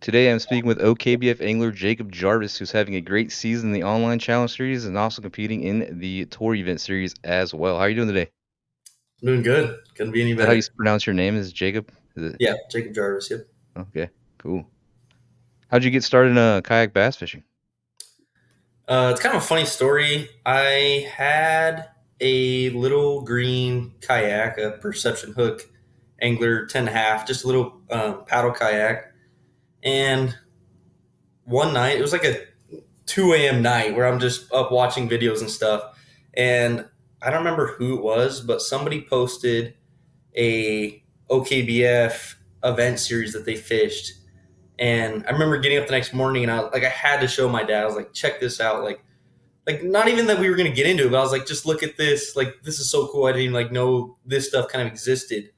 Today I'm speaking with OKBF angler Jakob Jarvis, who's having a great season in the online challenge series and also competing in the tour event series as well. How are you doing today? Is I'm doing good. Couldn't be any that how you better. pronounce your name? Is Jacob? Is it? Yeah, Jakob Jarvis. Yep. Okay, cool. How'd you get started in kayak bass fishing? It's kind of a funny story. I had a little green kayak, a perception hook angler 10 and a half, just a little paddle kayak. And one night, it was like a 2 a.m. night where I'm just up watching videos and stuff. And I don't remember who it was, but somebody posted a OKBF event series that they fished. And I remember getting up the next morning and I had to show my dad. I was like, check this out. Like not even that we were gonna get into it, but I was like, just look at this. Like this is so cool. I didn't even like know this stuff kind of existed.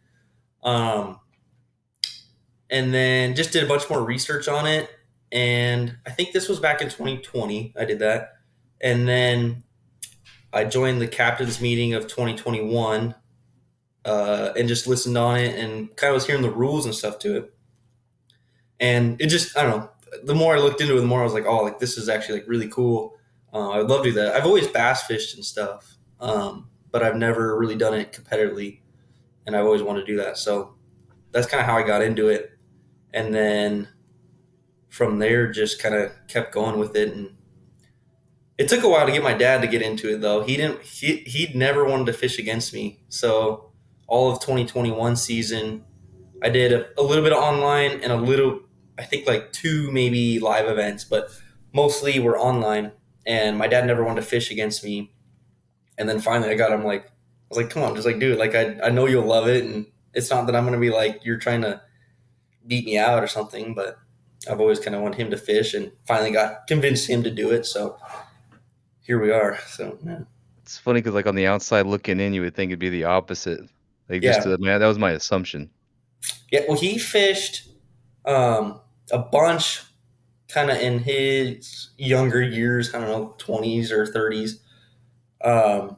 Um, and then just did a bunch more research on it. And I think this was back in 2020. I did that. And then I joined the captain's meeting of 2021 and just listened on it and kind of was hearing the rules and stuff to it. And it just, I don't know, the more I looked into it, the more I was like, oh, like this is actually like really cool. I would love to do that. I've always bass fished and stuff, but I've never really done it competitively, and I've always wanted to do that. So that's kind of how I got into it, and then from there, just kind of kept going with it. And it took a while to get my dad to get into it, though. He didn't. He'd never wanted to fish against me. So all of 2021 season, I did a little bit of online and a little, I think like two maybe live events, but mostly were online. And my dad never wanted to fish against me. And then finally I got him like, I was like, come on, just like do it. Like I know you'll love it. And it's not that I'm going to be like, you're trying to beat me out or something, but I've always kind of wanted him to fish and finally got convinced him to do it. So here we are. So yeah. It's funny because like on the outside looking in, you would think it'd be the opposite. Like just Yeah. to, man, that was my assumption. Yeah. Well, he fished a bunch kind of in his younger years, I don't know, 20s or 30s, um,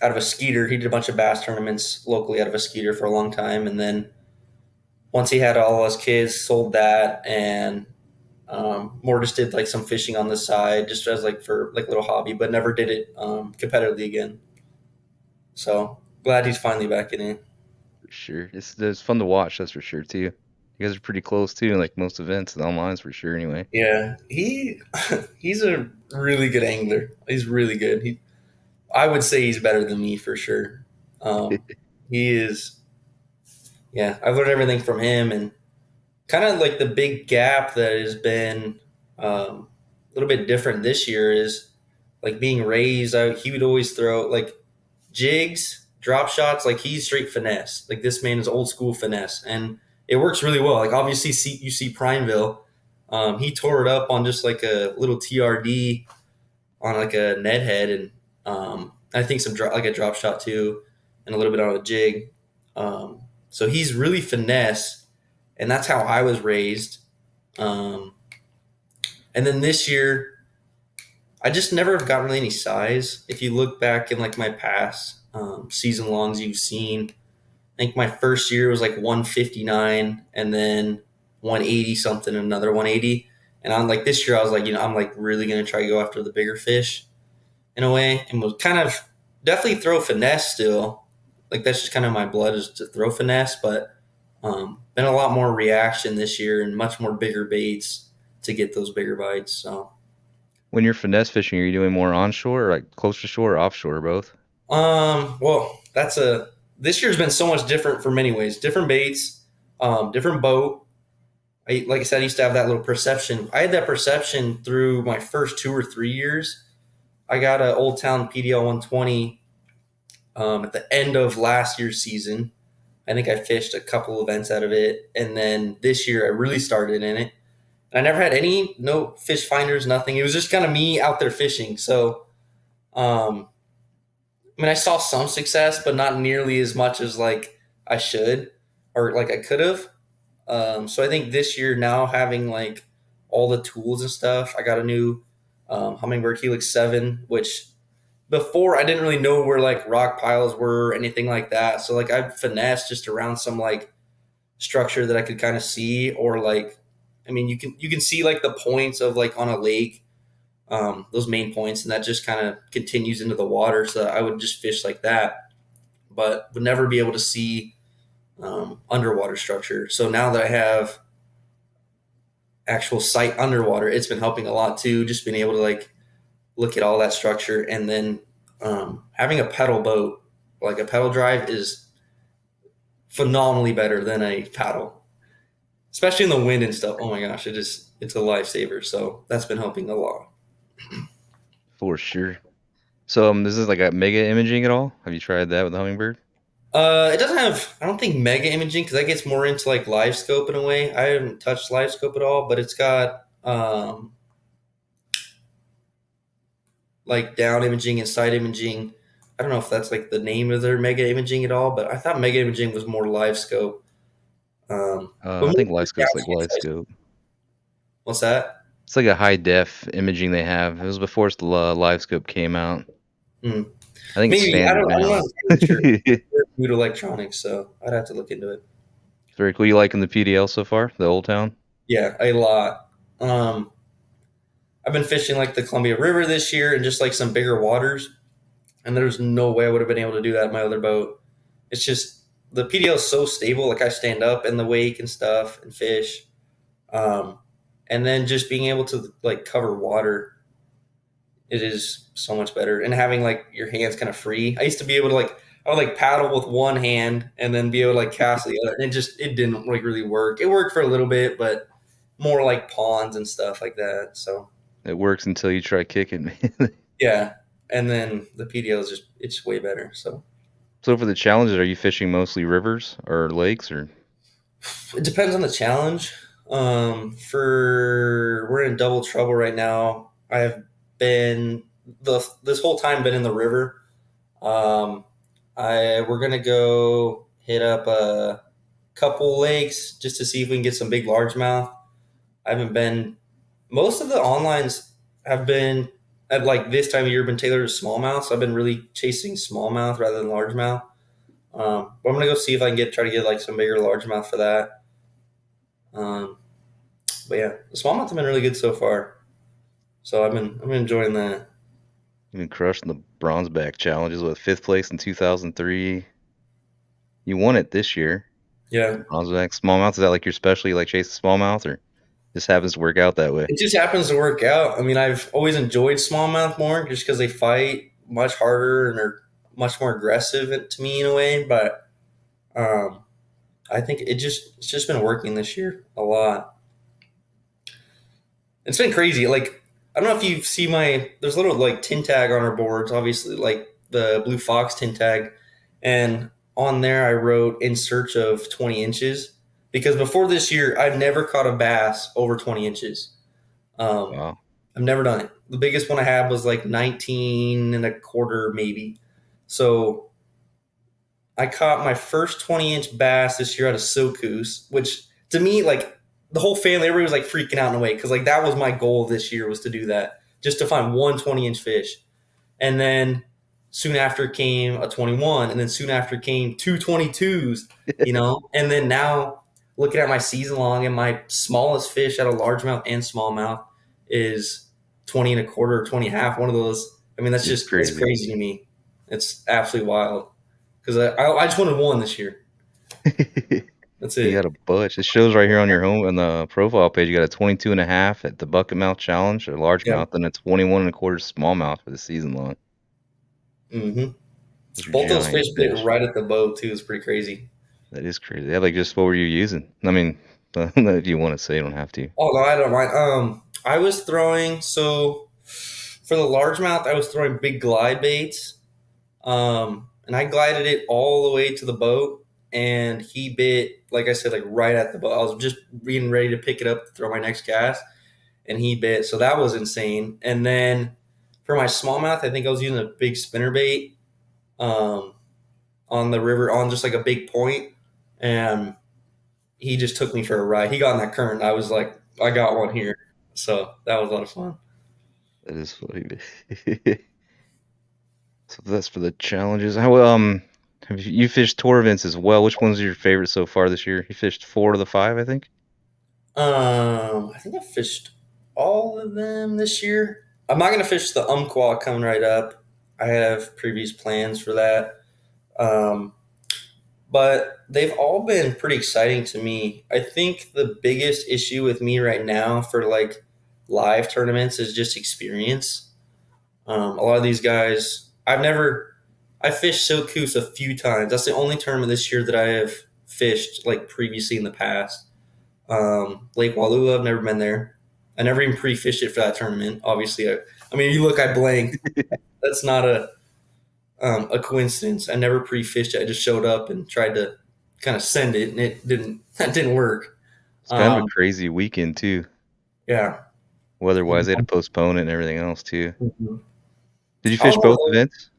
out of a skeeter. He did a bunch of bass tournaments locally out of a skeeter for a long time. And then once he had all his kids, sold that and more just did like some fishing on the side, just as like for like a little hobby, but never did it competitively again. So glad he's finally back in it. For sure. It's fun to watch, that's for sure too. You guys are pretty close too, in like most events and online's for sure anyway. Yeah, he's a really good angler. He's really good. I would say he's better than me for sure. He is. Yeah, I've learned everything from him, and kind of like the big gap that has been a little bit different this year is like being raised. He would always throw like jigs, drop shots. Like he's straight finesse. Like this man is old school finesse, and it works really well. Like obviously, you see Prineville. He tore it up on just like a little TRD on like a net head, and I think like a drop shot too, and a little bit on a jig. So he's really finesse, and that's how I was raised. Um, and then this year, I just never have gotten really any size. If you look back in like my past season longs you've seen, I think my first year was like 159, and then 180 something, another 180. And I'm like this year, I was like, I'm like really gonna try to go after the bigger fish in a way, and was kind of definitely throw finesse still. Like that's just kind of my blood is to throw finesse, but been a lot more reaction this year and much more bigger baits to get those bigger bites. So, When you're finesse fishing, are you doing more onshore or like close to shore or offshore or both? well, that's a this year's been so much different for many ways. Different baits, different boat. Like I said, I used to have that little perception. I had that perception through my first 2 or 3 years. I got a Old Town PDL 120 at the end of last year's season. I think I fished a couple events out of it, and then this year I really started in it. And I never had no fish finders, nothing. It was just kind of me out there fishing. So, um, I mean, I saw some success, but not nearly as much as like I should or like I could have. So I think this year now having like all the tools and stuff, I got a new Hummingbird Helix 7, which before I didn't really know where like rock piles were or anything like that. So like I finessed just around some like structure that I could kind of see or like I mean, you can see like the points of like on a lake, those main points, and that just kind of continues into the water. So I would just fish like that, but would never be able to see underwater structure. So now that I have actual sight underwater, it's been helping a lot too. Just being able to like look at all that structure, and then having a pedal boat, like a pedal drive, is phenomenally better than a paddle, especially in the wind and stuff. Oh my gosh, it's a lifesaver. So that's been helping a lot. For sure. So this is like a mega imaging at all? Have you tried that with the Hummingbird? It doesn't have, I don't think mega imaging because that gets more into like live scope in a way. I haven't touched live scope at all, but it's got like down imaging and side imaging. I don't know if that's like the name of their mega imaging at all, but I thought mega imaging was more live scope. But I more think live scope's like downstream live size. scope. What's that? It's like a high def imaging they have. It was before the live scope came out. Hmm. I think it's Maybe standard I'm not now. entirely sure. They're food electronics, so I'd have to look into it. Very cool. You liking the PDL so far? The Old Town? Yeah, a lot. I've been fishing like the Columbia River this year and just like some bigger waters, and there's no way I would have been able to do that in my other boat. It's just the PDL is so stable. Like I stand up in the wake and stuff and fish, um, and then just being able to like cover water, it is so much better. And having like your hands kind of free. I used to be able to like I would like paddle with one hand and then be able to like cast the other. And it didn't like really work. It worked for a little bit, but more like ponds and stuff like that. So It works until you try kicking, man. yeah. And then the PDL is just it's way better. So So for the challenges, are you fishing mostly rivers or lakes or? it depends on the challenge. For we're in double trouble right now. I have been this whole time been in the river. Um, I we're gonna go hit up a couple lakes just to see if we can get some big largemouth. I haven't been. Most of the onlines have been at like this time of year been tailored to smallmouth. So I've been really chasing smallmouth rather than largemouth. But I'm gonna go see if I can try to get like some bigger largemouth for that. Um, but yeah, the smallmouth have been really good so far. So I've been enjoying that. You've been crushing the bronze back challenges with fifth place in 2003. You won it this year. Yeah, Bronze back smallmouth. Is that like your specialty? You like chasing smallmouth, or just happens to work out that way? it just happens to work out. I mean, I've always enjoyed smallmouth more just because they fight much harder and are much more aggressive to me in a way. But um, I think it's just been working this year a lot. It's been crazy. Like I don't know if you see my there's a little like tin tag on our boards, obviously like the Blue Fox tin tag, and on there I wrote in search of 20 inches because before this year I've never caught a bass over 20 inches. Um, Wow. I've never done it. The biggest one I had was like 19 and a quarter, maybe. So I caught my first 20-inch bass this year out of Sokus, which to me, like the whole family, everybody was like freaking out in a way because like that was my goal this year was to do that, just to find one 20-inch fish. And then soon after came a 21, and then soon after came two 22s, and then now looking at my season long, and my smallest fish out of largemouth and smallmouth is 20 and a quarter or 20 and a half, one of those. I mean, It's that's crazy. crazy to me. It's absolutely wild because I just wanted one this year. That's You got it. a bunch. It shows right here on your home on the profile page. You got a 22 and a half at the bucket mouth challenge, or Yep. largemouth, and a 21 and a quarter smallmouth for the season long. Hmm. Those are Both those giant fish bit fish. right at the boat too. It's pretty crazy. That is crazy. Yeah, like just what were you using? I mean, if you want to say, you don't have to. Oh no, I don't mind. I was throwing so for the largemouth, I was throwing big glide baits. And I glided it all the way to the boat, and he bit, like I said, like right at the boat. I was just being ready to pick it up to throw my next cast, and he bit. So that was insane. And then for my smallmouth, I think I was using a big spinner bait um, on the river on just like a big point, and he just took me for a ride. He got in that current. I was like, I got one here. So that was a lot of fun. That is funny. So that's for the challenges. How have you fished tour events as well? Which ones are your favorite so far this year? You fished 4 of the 5, I think. I think I fished all of them this year. I'm not gonna fish the Umpqua coming right up. I have previous plans for that. Um, but they've all been pretty exciting to me. I think the biggest issue with me right now for like live tournaments is just experience. A lot of these guys, I fished Silkus a few times. That's the only tournament this year that I have fished like previously in the past. Lake Walula, I've never been there. I never even pre-fished it for that tournament. Obviously, I mean, you look, I blanked. That's not a coincidence. I never pre-fished it. I just showed up and tried to kind of send it, and it didn't. That didn't work. It's kind of a Um, crazy weekend too. yeah. Weather-wise, they had to postpone it and everything else too. Mhm. Did you I don't fish both know. events?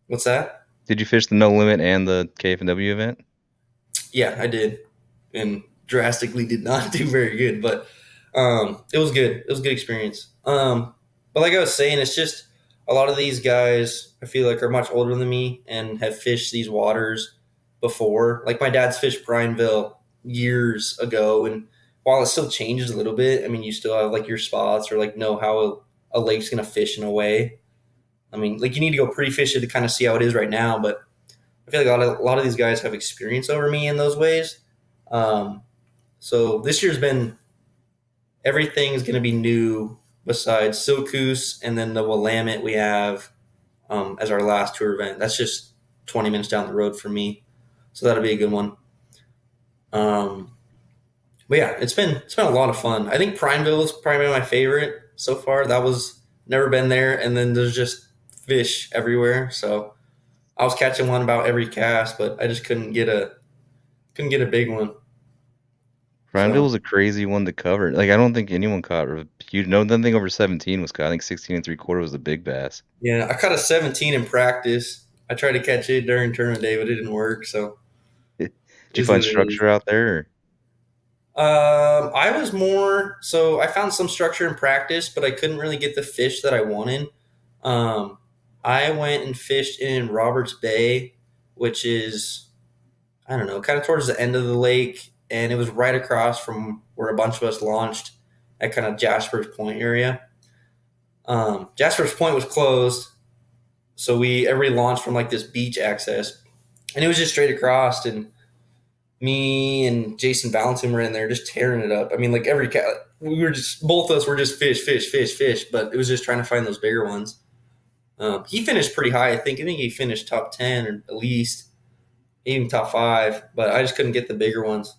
What's that? Did you fish the No Limit and the KFW event? Yeah, I did, and drastically did not do very good, but it was good. It was a good experience. But like I was saying, it's just a lot of these guys I feel like are much older than me and have fished these waters before. Like my dad's fished Prineville years ago, and while it still changes a little bit, I mean, you still have like your spots or like know how a lake's gonna fish in a way. I mean, like you need to go pre-fish it to kind of see how it is right now, but I feel like a lot of these guys have experience over me in those ways. Um, so this year's been everything's going to be new besides Silkus and then the Willamette we have as our last tour event. That's just 20 minutes down the road for me, so that'll be a good one. Um, but yeah, it's been a lot of fun. I think Prineville is probably my favorite so far. That was never been there, and then there's just fish everywhere. So I was catching one about every cast, but I just couldn't get a big one. Prineville So was a crazy one to cover. Like I don't think anyone caught a huge. No, nothing over 17 was caught. I think 16 and 3/4 was the big bass. yeah, I caught a 17 in practice. I tried to catch it during tournament day, but it didn't work. So Did it you is find what it is. structure out there? Or? I was more so I found some structure in practice, but I couldn't really get the fish that I wanted. Um, I went and fished in Roberts Bay, which is I don't know, kind of towards the end of the lake, and it was right across from where a bunch of us launched at kind of Jasper's Point area. Jasper's Point was closed, so we everybody launched from like this beach access, and it was just straight across. And me and Jason Valentin were in there just tearing it up. I mean, like every cat, we were just both of us were just fish, fish, fish, fish. But it was just trying to find those bigger ones. He finished pretty high. I think he finished top 10 or at least even top five. But I just couldn't get the bigger ones.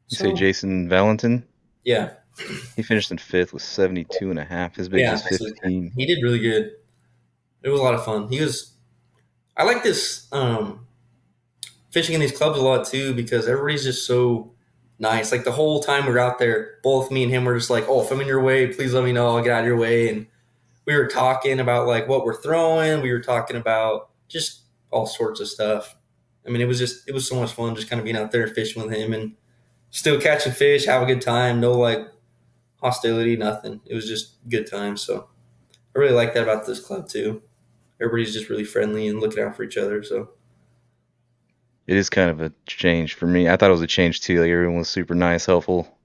You say So Jason Valentin? yeah, He finished in fifth with 72 and a half. His biggest yeah. was So 15. he did really good. It was a lot of fun. He was. I like this. Fishing in these clubs a lot too because everybody's just so nice. Like the whole time we were out there, both me and him were just like, "Oh, if I'm in your way, please let me know. I'll get out of your way." And we were talking about like what we're throwing. We were talking about just all sorts of stuff. I mean, it was so much fun just kind of being out there fishing with him and still catching fish, have a good time. No like hostility, nothing. It was just good time. So I really like that about this club too. Everybody's just really friendly and looking out for each other. So It is kind of a change for me. I thought it was a change too. Like everyone was super nice, helpful.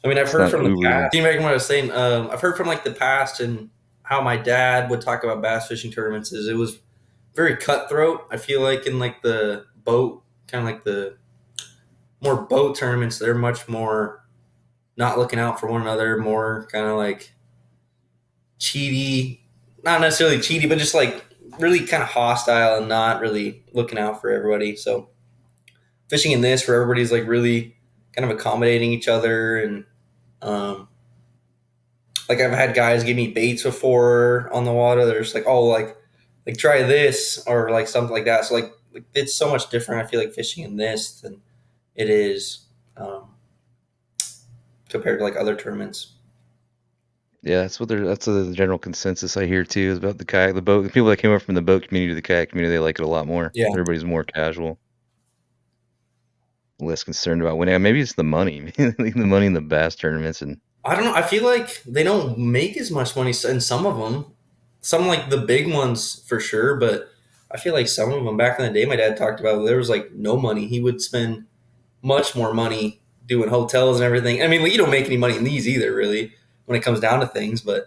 I mean, I've It's heard not from the uber. past. Can you imagine what I was saying? I've heard from like the past and how my dad would talk about bass fishing tournaments. Is it was very cutthroat. I feel like in like the boat, kind of like the more boat tournaments, they're much more not looking out for one another, more kind of like cheaty, not necessarily cheaty, but just like really kind of hostile and not really looking out for everybody. So fishing in this, where everybody's like really kind of accommodating each other and um, like I've had guys give me baits before on the water. They're just like, oh, like try this or like something like that. So like it's so much different. I feel like fishing in this than it is compared to like other tournaments. Yeah, that's the general consensus I hear too is about the kayak, the boat. The people that came over from the boat community to the kayak community, they like it a lot more. Yeah, Everybody's more casual, less concerned about winning. Maybe it's the money, the money in the bass tournaments, and I don't know. I feel like they don't make as much money in some of them. Some like the big ones for sure, but I feel like some of them back in the day, my dad talked about there was like no money. He would spend much more money doing hotels and everything. I mean, you don't make any money in these either, really, when it comes down to things. But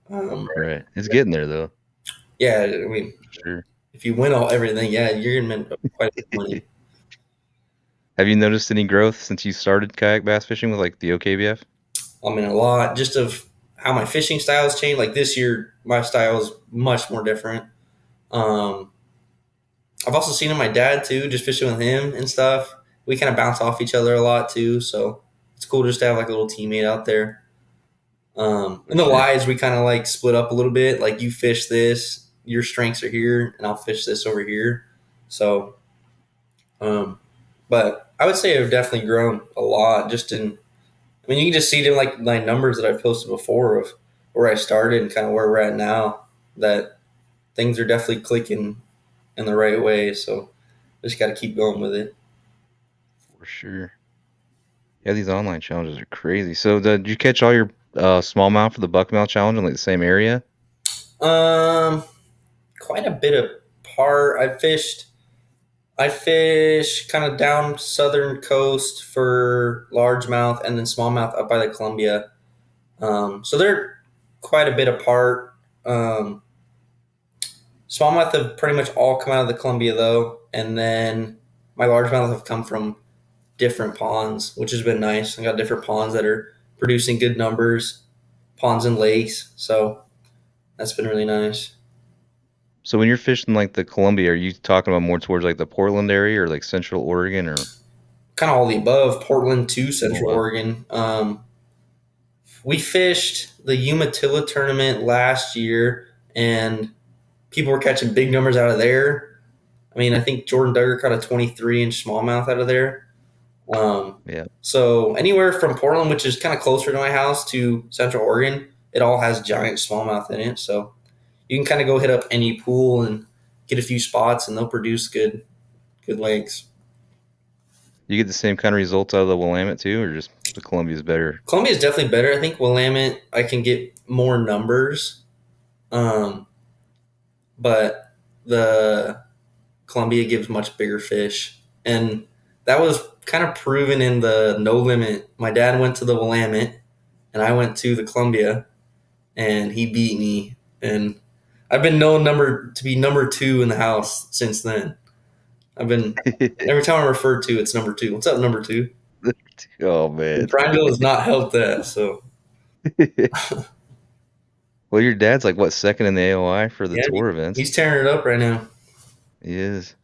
Right. It's getting there though, yeah, I mean, for sure. if you win all everything, yeah, you're gonna make quite a bit of money. Have you noticed any growth since you started kayak bass fishing with like the OKBF? I mean, a lot just of how my fishing styles changed. Like this year, my style is much more different. Um, I've also seen it my dad too, just fishing with him and stuff. We kind of bounce off each other a lot too, so it's cool just to have like a little teammate out there. For In the sure. lives, we kind of like split up a little bit. Like you fish this, your strengths are here, and I'll fish this over here. So, um, but I would say I've definitely grown a lot. Just in, I mean, you can just see it in like my numbers that I've posted before of where I started and kind of where we're at now. That things are definitely clicking in the right way. So, just got to keep going with it. For sure. Yeah, these online challenges are crazy. So did you catch all your smallmouth for the buckmouth challenge in like the same area? Um, Quite a bit of part. I fish kind of down southern coast for largemouth and then smallmouth up by the Columbia. So they're quite a bit apart. Um, Smallmouth have pretty much all come out of the Columbia though, and then my largemouth have come from different ponds, which has been nice. I got different ponds that are producing good numbers, ponds and lakes. So that's been really nice. So when you're fishing like the Columbia, are you talking about more towards like the Portland area or like Central Oregon or Kind of all the above. Portland to oh, Central wow. Oregon. We fished the Umatilla tournament last year, and people were catching big numbers out of there. I mean, I think Jordan Duggar caught a 23-inch smallmouth out of there. Um, Yeah. so anywhere from Portland, which is kind of closer to my house, to Central Oregon, it all has giant smallmouth in it. So you can kind of go hit up any pool and get a few spots, and they'll produce good legs. You get the same kind of results out of the Willamette too, or just the Columbia's better? Columbia is definitely better. I think Willamette, I can get more numbers, um, but the Columbia gives much bigger fish. And that was kind of proven in the no limit. My dad went to the Willamette and I went to the Columbia and he beat me. And I've been known number to be number two in the house since then. I've been every time I'm referred to, it's number two. What's up, number two? Oh And man. Prineville has not helped that. So Well, your dad's like what, second in the AOI for the yeah, tour events? he's tearing it up right now. He is.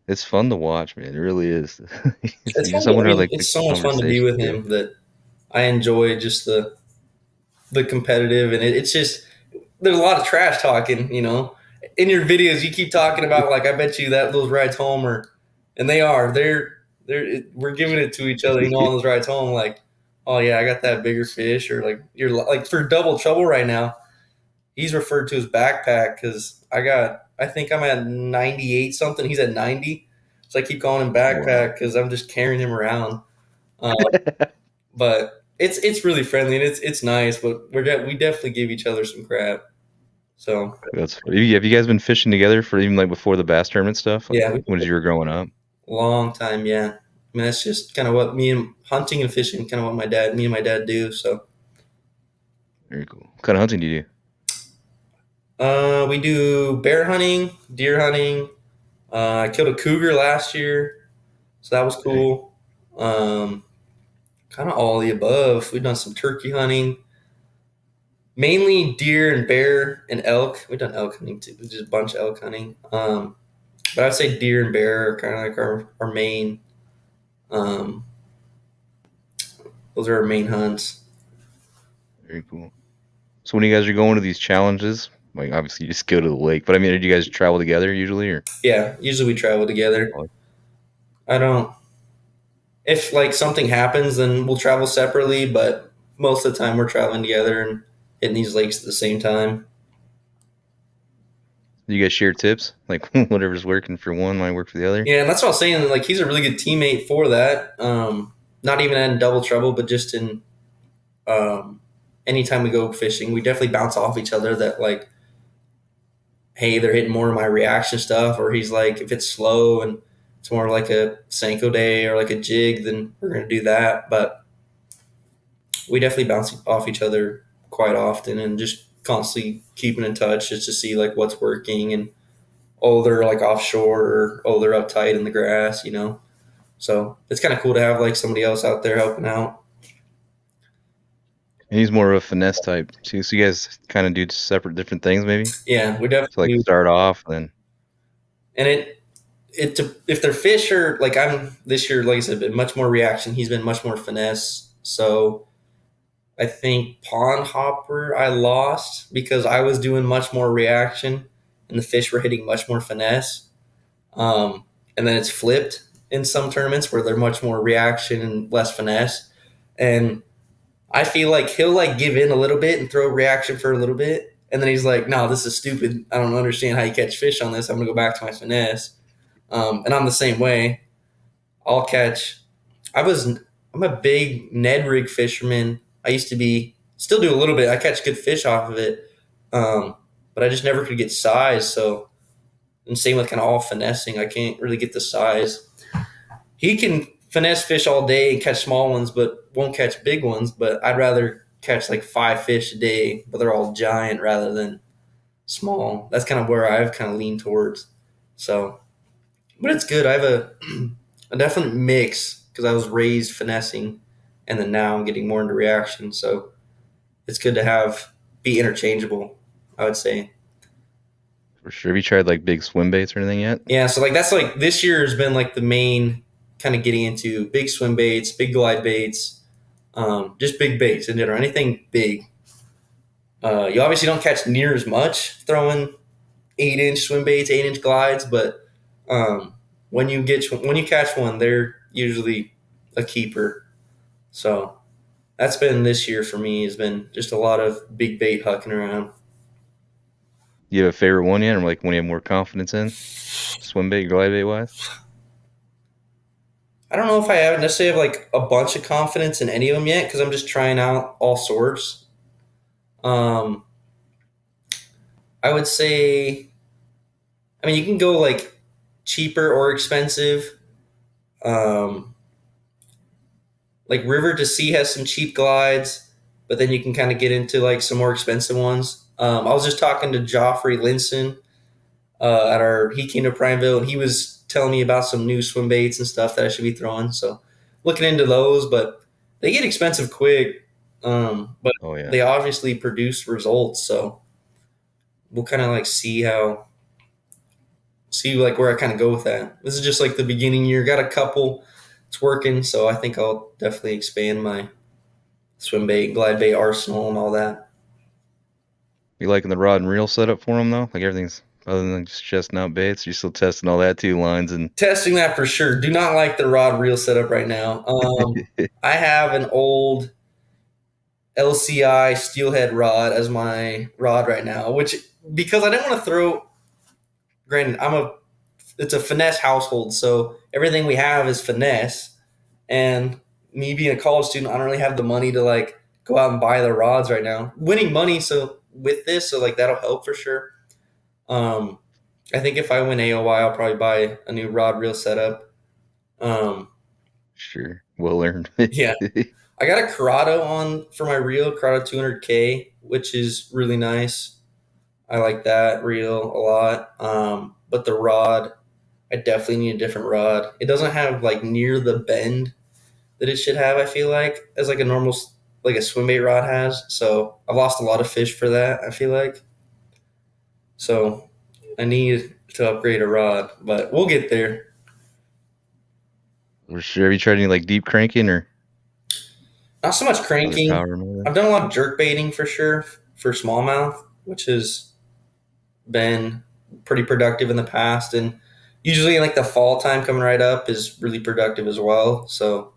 It's fun to watch, man. It really is. It's You fun. just someone I to mean, like the it's so much fun to be conversation with too. him that I enjoy just the competitive, and it's just there's a lot of trash talking. In your videos, you keep talking about like I bet you that those rides home are, and they're we're giving it to each other. On those rides home, like, oh yeah, I got that bigger fish, or like you're like for double trouble right now. He's referred to his backpack because I think I'm at 98 something. He's at 90, so I keep calling him Wow. backpack because I'm just carrying him around. Uh, but it's really friendly and it's nice. But we definitely give each other some crap. So That's funny. Have you guys been fishing together for even like before the bass tournament stuff? Like yeah, we when you were growing up? long time. Yeah, I mean that's just kind of what me and hunting and fishing, kind of what me and my dad do. So Very cool. What kind of hunting do you do? we do bear hunting, deer hunting. I killed a cougar last year, so that was Dang. cool. Kind of all the above. We've done some turkey hunting, mainly deer and bear and elk. We've done elk hunting too, just a bunch of elk hunting. But I'd say deer and bear are kind of like our main. Um, those are our main hunts. Very cool. So when you guys are going to these challenges, like obviously you just go to the lake, but I mean, do you guys travel together usually or? Yeah, usually we travel together. I don't. If like something happens, then we'll travel separately. But most of the time, we're traveling together and hitting these lakes at the same time. Do you guys share tips? Like whatever's working for one might work for the other? Yeah, and that's what I was saying. Like he's a really good teammate for that. Not even in double trouble, but just in um, anytime we go fishing, we definitely bounce off each other. That like, hey, they're hitting more of my reaction stuff, or he's like, if it's slow and it's more like a Senko day or like a jig, then we're going to do that. But we definitely bounce off each other quite often and just constantly keeping in touch just to see like what's working and oh they're like offshore or oh they're uptight in the grass, you know. So it's kind of cool to have like somebody else out there helping out. And he's more of a finesse type too. So you guys kind of do separate different things, maybe. Yeah, we definitely So like do. start off, then And it if they're fish are like I'm this year, like I said, been much more reaction. He's been much more finesse. So I think pond hopper I lost because I was doing much more reaction and the fish were hitting much more finesse. And then it's flipped in some tournaments where they're much more reaction and less finesse. And I feel like he'll like give in a little bit and throw reaction for a little bit. And then he's like, no, this is stupid. I don't understand how you catch fish on this. I'm going to go back to my finesse. And I'm the same way. I'll catch. I was. I'm a big Ned rig fisherman. I used to be. Still do a little bit. I catch good fish off of it, but I just never could get size. So, and same with kind of all finessing. I can't really get the size. He can finesse fish all day and catch small ones, but won't catch big ones. But I'd rather catch like 5 fish a day, but they're all giant rather than small. That's kind of where I've kind of leaned towards. So, but it's good. I have a definite mix because I was raised finessing, and then now I'm getting more into reaction. So it's good to have be interchangeable. I would say. for sure. Have you tried like big swim baits or anything yet? Yeah. So like that's like this year has been like the main kind of getting into big swim baits, big glide baits, just big baits in general. Anything big. You obviously don't catch near as much throwing 8-inch swim baits, 8-inch glides, but when you catch one, they're usually a keeper. So that's been this year for me. Has been just a lot of big bait hucking around. You have a favorite one yet, or like one you have more confidence in, swim bait, glide bait wise? I don't know if I have necessarily have like a bunch of confidence in any of them yet because I'm just trying out all sorts. Um, I would say, I mean, you can go like cheaper or expensive. Um, like River to Sea has some cheap glides, but then you can kind of get into like some more expensive ones. I was just talking to Joffrey Linson at our he came to Primeville and he was telling me about some new swim baits and stuff that I should be throwing. So looking into those, but they get expensive quick. But Oh yeah. they obviously produce results. So we'll kind of like see like where I kind of go with that. This is just like the beginning year. Got a couple. It's working, so I think I'll definitely expand my swim bait, glide bait arsenal, and all that. You liking the rod and reel setup for them though? Like everything's other than just chesting out baits. You're still testing all that too, lines and Testing that for sure. Do not like the rod reel setup right now. I have an old LCI steelhead rod as my rod right now, which because I didn't want to throw. Granted, it's a finesse household, so everything we have is finesse. And me being a college student, I don't really have the money to like go out and buy the rods right now. Winning money, so with this, so like that'll help for sure. Um, I think if I win AOY, I'll probably buy a new rod reel setup. Um, sure, well earned. yeah, I got a Corrado on for my reel, Corrado 200K, which is really nice. I like that reel a lot. But the rod, I definitely need a different rod. It doesn't have like near the bend that it should have. I feel like as like a normal like a swim bait rod has. So I've lost a lot of fish for that. I feel like so I need to upgrade a rod, but we'll get there. For sure. Have you tried any like deep cranking or Not so much other cranking. power mode? I've done a lot of jerk baiting for sure for smallmouth, which has been pretty productive in the past, and usually like the fall time coming right up is really productive as well. So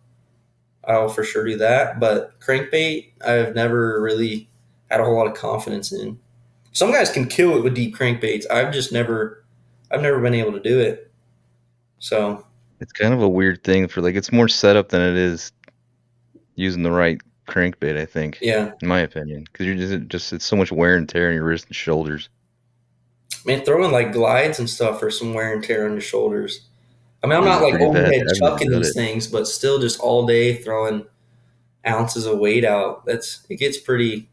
I'll for sure do that. But crankbait, I've never really had a whole lot of confidence in. Some guys can kill it with deep crankbaits. I've never been able to do it. So It's kind of a weird thing for like it's more setup than it is using the right crankbait, I think, yeah, in my opinion, because you're just it's so much wear and tear on your wrists and shoulders. man, throwing like glides and stuff for some wear and tear on your shoulders. I mean, I'm This not is like pretty fast. overhead I've never chucking done these it. things, but still just all day throwing ounces of weight out. It gets pretty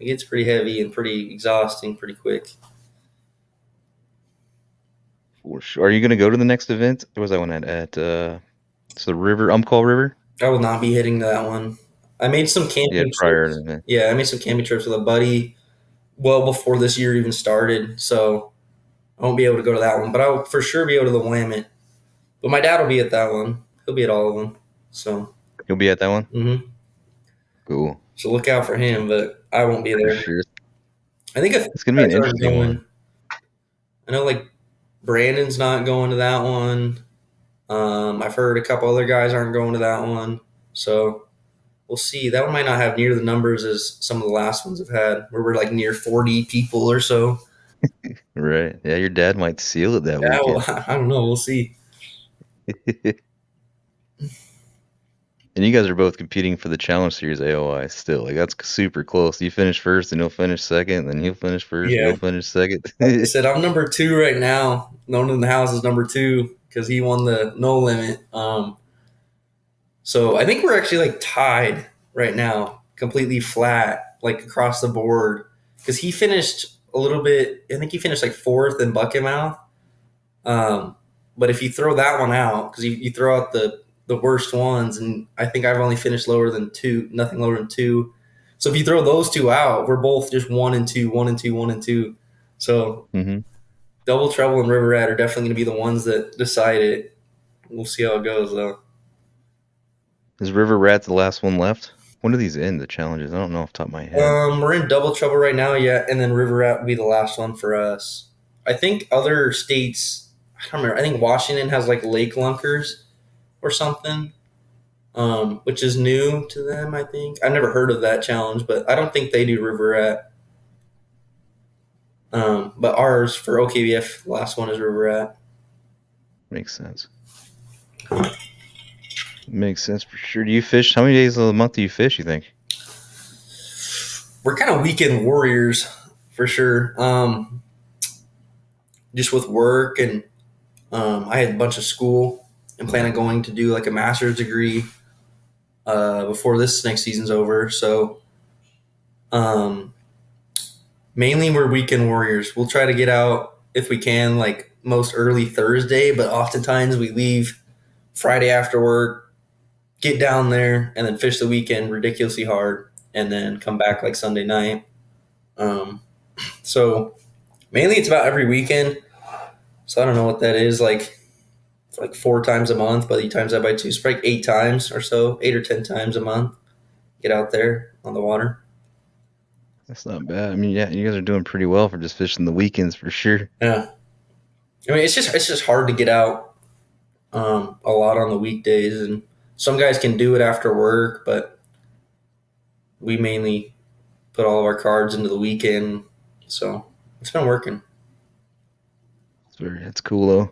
heavy and pretty exhausting pretty quick. For sure. Are you gonna go to the next event? What was that one it's the river, Umpqua River? I will not be hitting that one. I made some Yeah, camping prior to trips. that. Yeah, I made some camping trips with a buddy well before this year even started, so I won't be able to go to that one. But I'll for sure be able to the Willamette. But my dad will be at that one. He'll be at all of them. So, You'll be at that one? hmm Cool. so look out for him. But I won't be For there. sure. I think a few It's gonna be an guys aren't interesting one. going. I know like Brandon's not going to that one. I've heard a couple other guys aren't going to that one. So we'll see. That one might not have near the numbers as some of the last ones have had, where we're like near 40 people or so. Right. Yeah, your dad might seal it that Yeah, well, weekend. I don't know. We'll see. And you guys are both competing for the Challenge Series AOI still. Like that's super close. You finish first, and he'll finish second, then he'll finish first, Yeah. you'll finish second. Like I said, I'm number two right now. Known in the house is number two because he won the no limit. So I think we're actually like tied right now, completely flat, like across the board. Because he finished a little bit, I think he finished like fourth in Bucket Mouth. Um, but if you throw that one out, because you throw out the worst ones, and I think I've only finished lower than two, nothing lower than two. So if you throw those two out, we're both just one and two, one and two, one and two. So hmm Double Trouble and River Rat are definitely going to be the ones that decide it. We'll see how it goes though. Is River Rat the last one left? When do these end, the challenges? I don't know off the top of my head. We're in Double Trouble right now, yeah, and then River Rat will be the last one for us. I think other states, I don't remember. I think Washington has like lake lunkers or something, which is new to them. I think I've never heard of that challenge, but I don't think they do River Rat. But ours for OKBF, the last one is River Rat. Makes sense. Makes sense for sure. Do you fish? How many days of the month do you fish, you think? We're kind of weekend warriors for sure. Just with work and I had a bunch of school and plan on going to do like a master's degree before this next season's over. So um, mainly we're weekend warriors. We'll try to get out if we can, like most early Thursday, but oftentimes we leave Friday after work, get down there, and then fish the weekend ridiculously hard, and then come back like Sunday night. Um, so mainly it's about every weekend. So I don't know what that is like. It's like 4 times a month, but you times that by two, it's like 8 times or so, 8 or 10 times a month. Get out there on the water. That's not bad. I mean, yeah, you guys are doing pretty well for just fishing the weekends for sure. Yeah, I mean it's just hard to get out a lot on the weekdays, and some guys can do it after work, but we mainly put all of our cards into the weekend. So it's been working. It's cool though.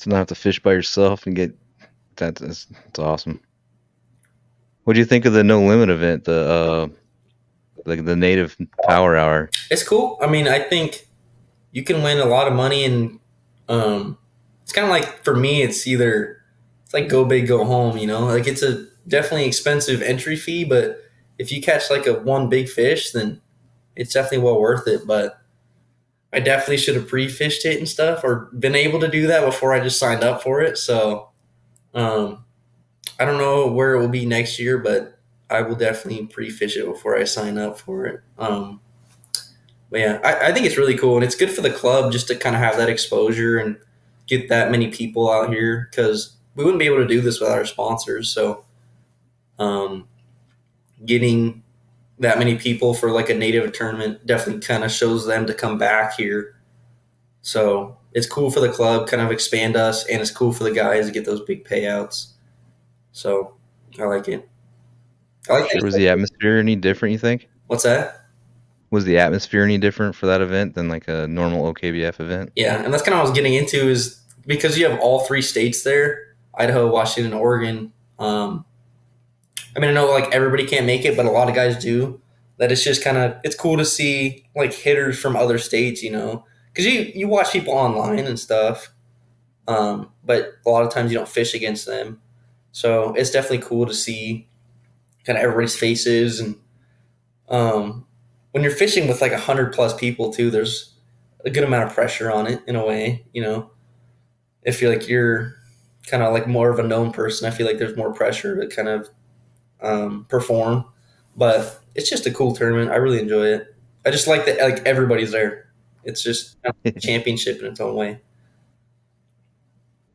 To not have to fish by yourself and get that's awesome. What do you think of the No Limit event? The native power hour. It's cool. I mean, I think you can win a lot of money, and um, it's kind of like for me, it's like go big, go home. You know, like it's a definitely expensive entry fee, but if you catch like a one big fish, then it's definitely well worth it. But I definitely should have pre-fished it and stuff, or been able to do that before I just signed up for it. So um, I don't know where it will be next year, but I will definitely pre-fish it before I sign up for it. But yeah, I think it's really cool, and it's good for the club just to kind of have that exposure and get that many people out here because we wouldn't be able to do this without our sponsors. So, um, getting that many people for like a native tournament definitely kind of shows them to come back here. So it's cool for the club, kind of expand us, and it's cool for the guys to get those big payouts. So I like it. I For like sure. Was that. the atmosphere any different, you think? What's that? Was the atmosphere any different for that event than like a normal OKBF event? Yeah, and that's kind of what I was getting into is because you have all three states there, Idaho, Washington, Oregon. I mean, I know like everybody can't make it, but a lot of guys do. That it's just kind of it's cool to see like hitters from other states, you know, because you watch people online and stuff, But a lot of times you don't fish against them. So it's definitely cool to see kind of everybody's faces. And when you're fishing with like 100 plus people too, there's a good amount of pressure on it in a way. If you're kind of like more of a known person, I feel like there's more pressure to kind of perform. But it's just a cool tournament. I really enjoy it. I just like that like everybody's there. It's just kind of a championship in its own way.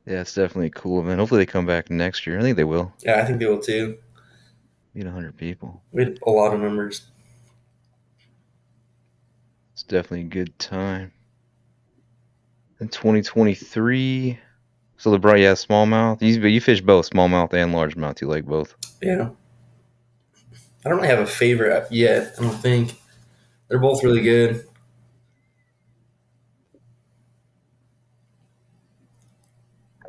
Yeah, it's definitely cool, man. Hopefully they come back next year. I think they will. Yeah, I think they will too. Meet 100 people. We had a lot of members. It's definitely a good time. In 2023, so LeBron, yeah, smallmouth. You fish both smallmouth and largemouth. You like both? Yeah. I don't really have a favorite yet. I don't think they're both really good.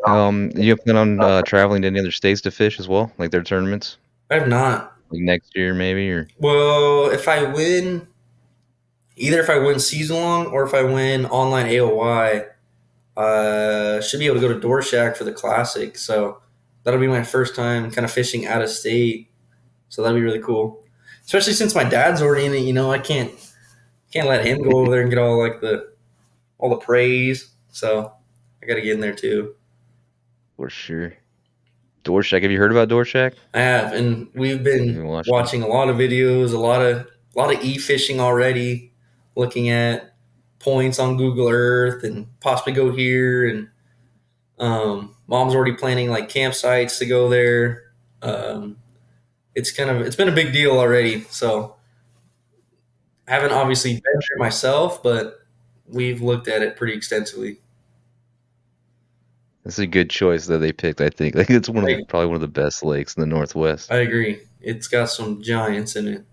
You plan on traveling to any other states to fish as well, like their tournaments, I have not. like next year maybe, or Well, if I win season long or if I win online AOY, should be able to go to Door Shack for the classic. So that'll be my first time kind of fishing out of state. So that'll be really cool. Especially since my dad's already in it. I can't let him go over there and get all the praise. So I got to get in there too. for sure. Door Shack. Have you heard about Door Shack? I have, and we've Have been you watched them? watching a lot of videos, a lot of e-fishing already, looking at points on Google Earth and possibly go here. And mom's already planning like campsites to go there. It's been a big deal already. So I haven't obviously been there myself, but we've looked at it pretty extensively. It's a good choice that they picked. I think like it's I, probably one of the best lakes in the Northwest. I agree. It's got some giants in it.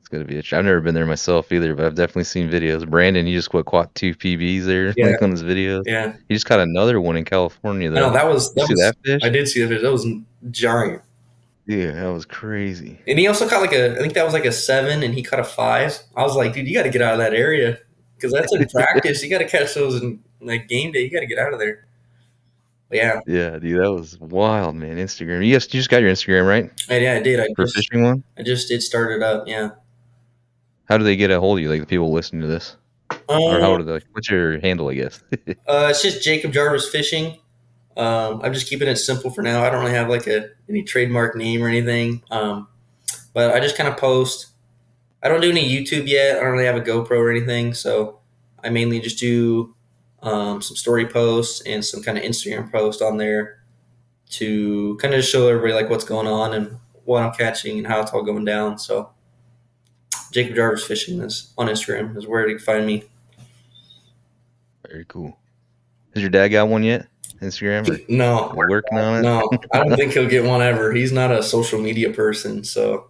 It's gonna be I've never been there myself either, but I've definitely seen videos. Brandon, he just caught 2 PBs there, Yeah, like on his videos. yeah. He just caught another one in California I know though. that was You that see was. that fish? I did see that. That was giant. Yeah, that was crazy. And he also caught I think that was like a 7, and he caught a 5. I was like, dude, you got to get out of that area because that's in practice. You got to catch those in like game day. You got to get out of there. But yeah, Yeah, dude, that was wild, man. Instagram. You just got your Instagram, right? yeah, I did. For fishing one? I just did start it up. Yeah. How do they get a hold of you, like the people listening to this? Or Um, how do they what's your handle, I guess? it's just Jakob Jarvis Fishing. I'm just keeping it simple for now. I don't really have like any trademark name or anything. But I just kind of post. I don't do any YouTube yet. I don't really have a GoPro or anything, so I mainly just do some story posts and some kind of Instagram post on there to kind of show everybody like what's going on and what I'm catching and how it's all going down. So Jacob Jarvis Fishing is on Instagram is where you can find me. Very cool. Has your dad got one yet? Instagram or No, working on it? no, I don't think he'll get one ever. He's not a social media person, so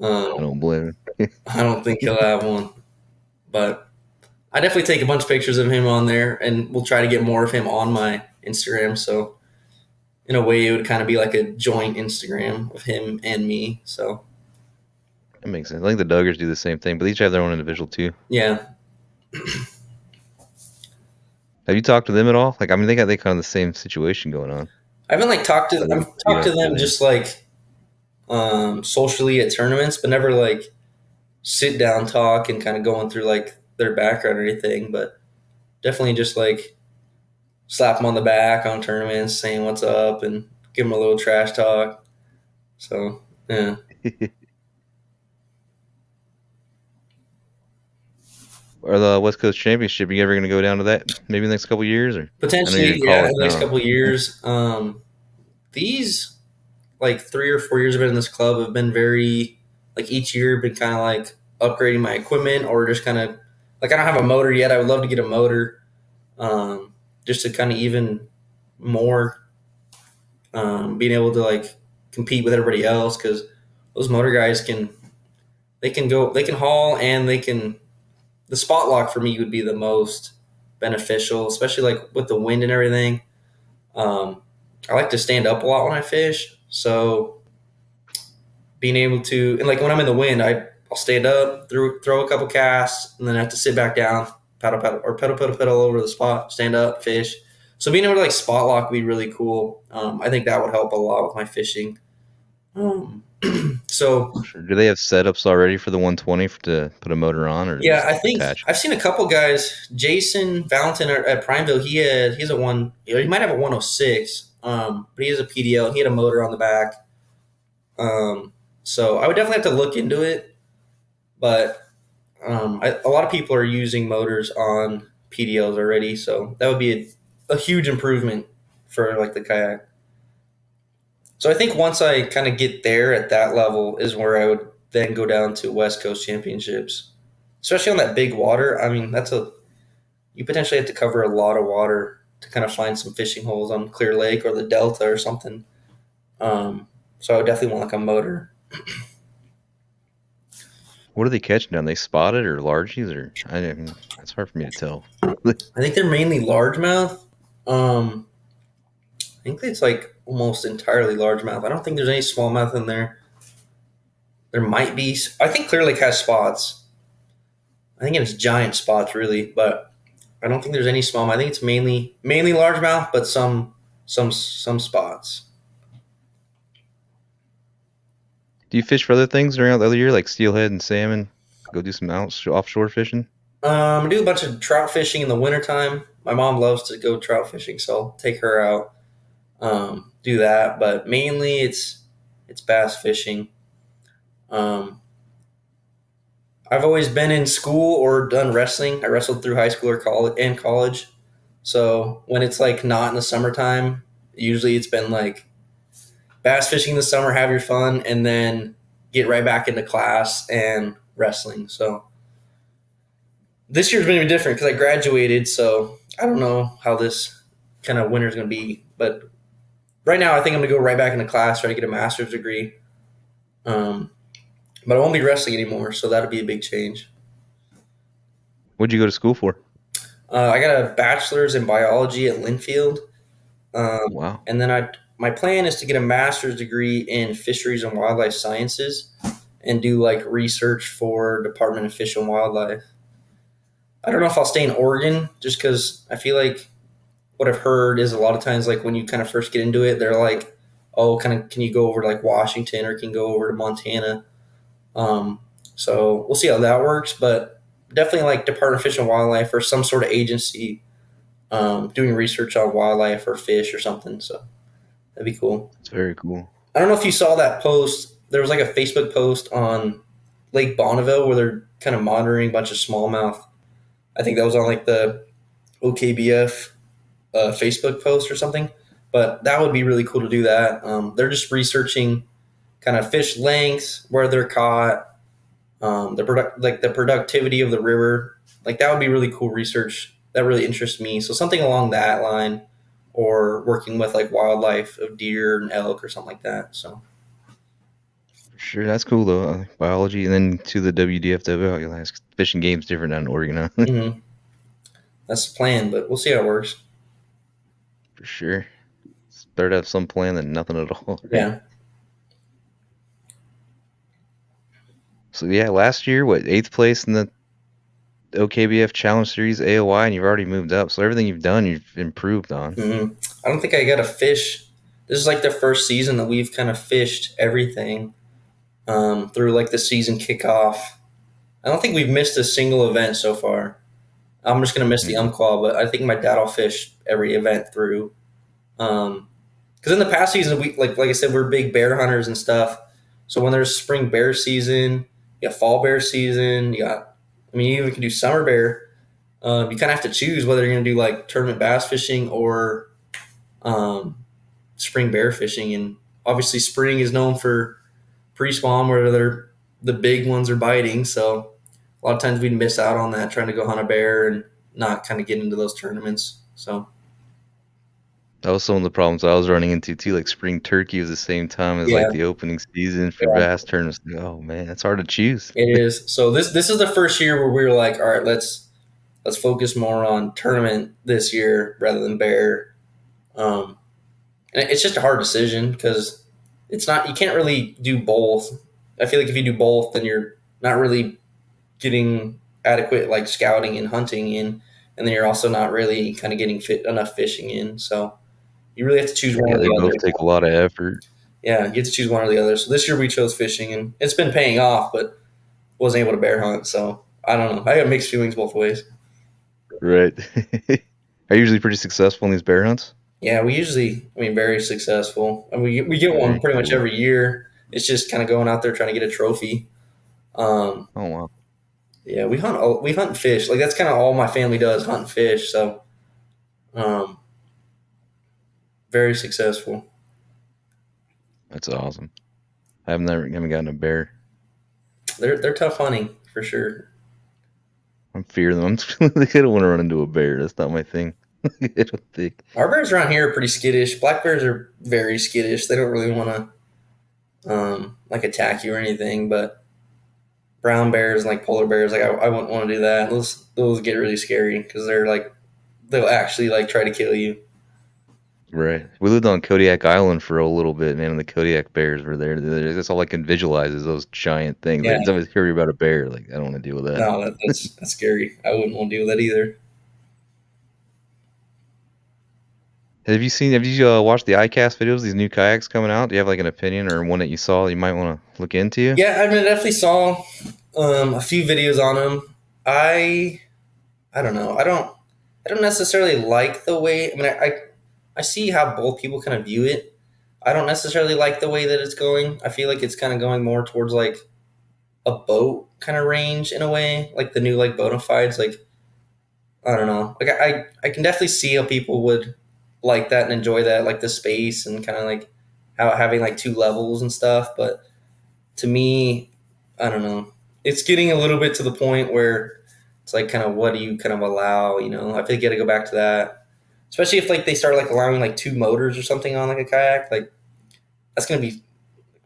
I um, don't blame him. I don't think he'll have one. But I definitely take a bunch of pictures of him on there, and we'll try to get more of him on my Instagram. So in a way, it would kind of be like a joint Instagram of him and me. So That makes sense. I think the Duggars do the same thing, but they each have their own individual too. yeah, Have you talked to them at all? Like, I mean, they kind of the same situation going on. I haven't like I've talked to them Everything. just like socially at tournaments, but never like sit down talk and kind of going through like their background or anything. But definitely just like slap them on the back on tournaments, saying what's up, and give them a little trash talk. So yeah, Or the West Coast Championship, you ever going to go down to that maybe the next couple years? Or I know you're potentially in yeah, college in the next now. couple of years. These like 3 or 4 years I've been in this club have been very like each year been kind of like upgrading my equipment or just kind of like I don't have a motor yet. I would love to get a motor, just to kind of even more being able to like compete with everybody else because those motor guys they can haul and they can the spot lock for me would be the most beneficial, especially like with the wind and everything. Um, I like to stand up a lot when I fish, so being able to and like when I'm in the wind, I'll stand up, throw a couple casts, and then I have to sit back down, paddle paddle or pedal pedal pedal over the spot, stand up, fish. So being able to like spot lock would be really cool. I think that would help a lot with my fishing. Um, so Sure. Do they have setups already for the 120 to put a motor on, or they yeah, just I think attach? I've seen a couple guys. Jason Valentin at Primeville, he's a one. He might have a 106, but he has a PDL. He had a motor on the back. Um, so I would definitely have to look into it. But a lot of people are using motors on PDLs already, so that would be a huge improvement for like the kayak. So I think once I kind of get there at that level is where I would then go down to West Coast Championships, especially on that big water. I mean, that's a you potentially have to cover a lot of water to kind of find some fishing holes on Clear Lake or the Delta or something. Um, so I would definitely want like a motor. What are they catching down? They spotted or largies, or I mean, it's hard for me to tell. I think they're mainly largemouth. Um, I think it's like almost entirely largemouth. I don't think there's any smallmouth in there. There might be. I think Clear Lake has spots. I think it's giant spots really, but I don't think there's any smallmouth. I think it's mainly largemouth, but some spots. Do you fish for other things during the other year, like steelhead and salmon? Go do some offshore fishing? I do a bunch of trout fishing in the wintertime. My mom loves to go trout fishing, so I'll take her out. Do that, but mainly it's bass fishing. Um, I've always been in school or done wrestling. I wrestled through high school or college. So when it's like not in the summertime, usually it's been like bass fishing in the summer, have your fun, and then get right back into class and wrestling. So this year's going to be different because I graduated. So I don't know how this kind of winter is going to be, but right now I think I'm going to go right back into class, try to get a master's degree. Um, but I won't be wrestling anymore, so that'll be a big change. What'd you go to school for? I got a bachelor's in biology at Linfield, Wow. and then my plan is to get a master's degree in fisheries and wildlife sciences and do like research for Department of Fish and Wildlife. I don't know if I'll stay in Oregon just because I feel like what I've heard is a lot of times like when you kind of first get into it, they're like, "Oh, kind of, can you go over to like Washington or can you go over to Montana?" Um, so we'll see how that works, but definitely like Department of Fish and Wildlife or some sort of agency doing research on wildlife or fish or something. So that'd be cool. It's very cool. I don't know if you saw that post. There was like a Facebook post on Lake Bonneville where they're kind of monitoring a bunch of smallmouth. I think that was on like the OKBF Facebook post or something. But that would be really cool to do that. They're just researching kind of fish lengths, where they're caught, like the productivity of the river. Like that would be really cool research. That really interests me. So something along that line, or working with like wildlife of deer and elk or something like that. So Sure, that's cool though. Biology, and then to the WDFW. You'll ask fishing games different down in Oregon, huh? mhm, that's the plan, but we'll see how it works. For sure. Start out some plan than nothing at all, right? Yeah. So yeah, last year, what, eighth place in the OKBF Challenge Series AOI, and you've already moved up. So everything you've done, you've improved on. I don't think I got a fish. This is like the first season that we've kind of fished everything through like the season kickoff. I don't think we've missed a single event so far. I'm just gonna miss the Mm. umqual, but I think my dad will fish every event through. Because in the past season, we like I said, we're big bear hunters and stuff. So when there's spring bear season, you got fall bear season, you got. I mean, you even can do summer bear. You kind of have to choose whether you're going to do like tournament bass fishing or um, spring bear fishing. And obviously, spring is known for pre-spawn, where the big ones are biting. So a lot of times we'd miss out on that trying to go hunt a bear and not kind of get into those tournaments. So That was some of the problems I was running into too. Like spring turkey was the same time as like yeah, the opening season for yeah, bass tournaments. Like, oh man, that's hard to choose. it is. So this is the first year where we were like, all right, let's focus more on tournament this year rather than bear. Um, and it's just a hard decision because it's not you can't really do both. I feel like if you do both, then you're not really getting adequate like scouting and hunting in. and then you're also not really kind of getting fit enough fishing in. So you really have to choose one Yeah, or they the both other. take a lot of effort. Yeah, you have to choose one or the other. So this year we chose fishing, and it's been paying off, but wasn't able to bear hunt. So I don't know. I got mixed feelings both ways. Right. Are you usually pretty successful in these bear hunts? Yeah, we usually, I mean, very successful. And we get one Very pretty much cool. every year. It's just kind of going out there trying to get a trophy. Um, Oh wow, yeah, we hunt and fish. Like that's kind of all my family does, hunt and fish. So um, very successful. that's awesome. I haven't gotten a bear. They're tough hunting for sure. I'm fear them. I don't want to run into a bear. That's not my thing. I don't think. Our bears around here are pretty skittish. Black bears are very skittish. They don't really want to like attack you or anything. But brown bears and like polar bears, like I wouldn't want to do that. Those get really scary because they'll actually like try to kill you. Right. We lived on Kodiak Island for a little bit, man, and the Kodiak bears were there. That's all I can visualize is those giant things. Yeah, Like, I always hear about a bear. Like, I don't want to deal with that. no, that's scary. I wouldn't want to deal with that either. Have you watched the iCast videos, these new kayaks coming out? Do you have like an opinion or one that you saw you might want to look into? Yeah, I mean, I definitely saw a few videos on them. I I don't know. I don't necessarily like the way. I mean, I see how both people kind of view it. I don't necessarily like the way that it's going. I feel like it's kind of going more towards like a boat kind of range in a way, like the new like bona fides. Like I don't know. Like I can definitely see how people would like that and enjoy that, like the space and kind of like how having like two levels and stuff. But to me, I don't know. It's getting a little bit to the point where it's like kind of what do you kind of allow? You know, I feel like you got to go back to that, especially if like they start like allowing like two motors or something on like a kayak. Like that's gonna be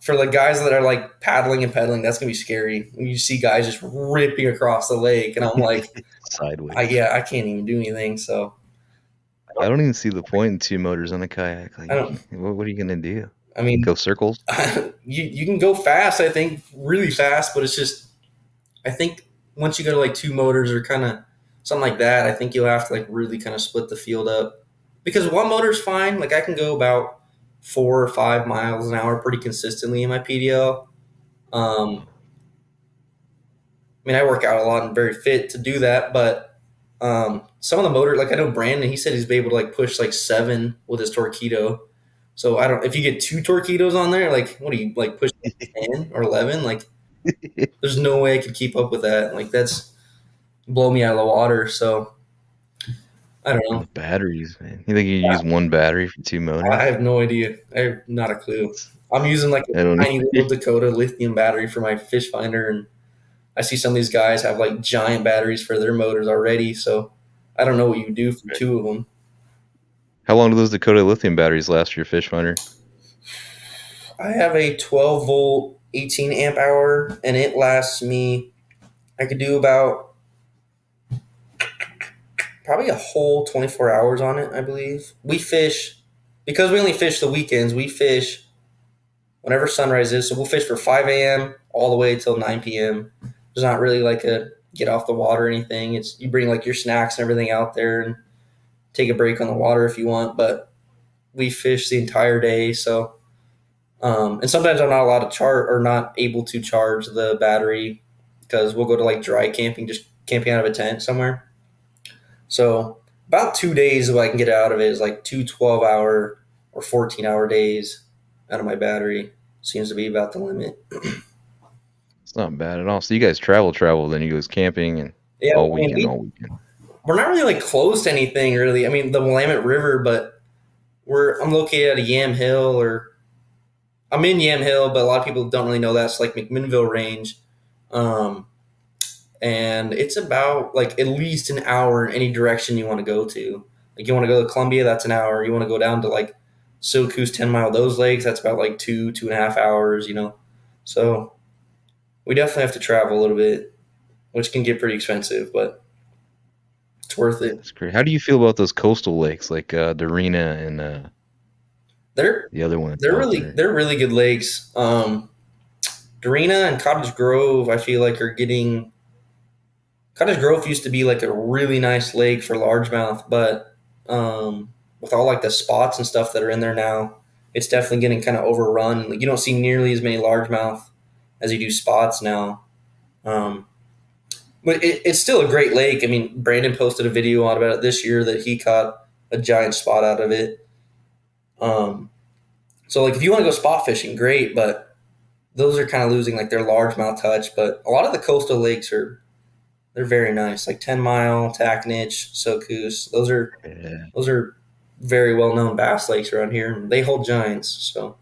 for like guys that are like paddling and pedaling. That's gonna be scary when you see guys just ripping across the lake, and I'm like, Sideways. I can't even do anything. So I don't even see the point in two motors on a kayak. I Like, don't. what are you gonna do? I mean, Go circles? you can go fast. I think really fast, but it's just I think once you go to like two motors or kind of something like that, I think you'll have to like really kind of split the field up because one motor's fine. Like I can go about 4 or 5 miles an hour pretty consistently in my PDL. I mean, I work out a lot and very fit to do that, but some of the motor, like I know Brandon, he said he's been able to like push like 7 with his Torquedo. So I don't. If you get two Torquedos on there, like what do you like push 10 or 11? Like there's no way I could keep up with that. Like that's blow me out of the water. So I don't And know. the batteries, man. You think you use one battery for two I motors? have no idea. I have not a clue. I'm using like I don't a tiny know. little Dakota lithium battery for my fish finder, and I see some of these guys have like giant batteries for their motors already. So I don't know what you would do for two of them. How long do those Dakota lithium batteries last for your fish finder? I have a 12 volt, 18 amp hour, and it lasts me. I could do about probably a whole 24 hours on it. I believe we fish because we only fish the weekends. We fish whenever sunrise is. So we'll fish for 5 a.m. all the way till 9 p.m. There's not really like a get off the water or anything. It's you bring like your snacks and everything out there and take a break on the water if you want. But we fish the entire day. So and sometimes I'm not allowed to charge or not able to charge the battery because we'll go to like dry camping, just camping out of a tent somewhere. So about 2 days of what I can get out of it is like two 12-hour or 14-hour days out of my battery. Seems to be about the limit. It's not bad at all. So you guys travel, then you guys camping and Yeah, all I mean, weekend, all weekend. we're not really like close to anything really. I memean, the Willamette River, but I'm located at a Yam Hill, or I'm in Yam Hill, but a lot of people don't really know that's like McMinnville Range, um, and it's about like at least an hour in any direction you want to go to. Like you want to go to Columbia, that's an hour. You want to go down to like Syracuse, 10 Mile, those lakes, that's about like 2.5 hours. So we definitely have to travel a little bit, which can get pretty expensive, but it's worth it. That's great. How do you feel about those coastal lakes like Dorina and They're the other one that's out there? they're really good lakes. Dorina and Cottage Grove, I feel like are getting Cottage Grove used to be like a really nice lake for largemouth, but with all like the spots and stuff that are in there now, it's definitely getting kind of overrun. Like, you don't see nearly as many largemouth as you do spots now. Um, but it's still a great lake. I mean, Brandon posted a video on about it this year that he caught a giant spot out of it. Um, so like if you want to go spot fishing, great, but those are kind of losing like their largemouth touch. But a lot of the coastal lakes are they're very nice, like 10 Mile, Tacknitch, Socoos. Yeah. Those are very well known bass lakes around here. And they hold giants, so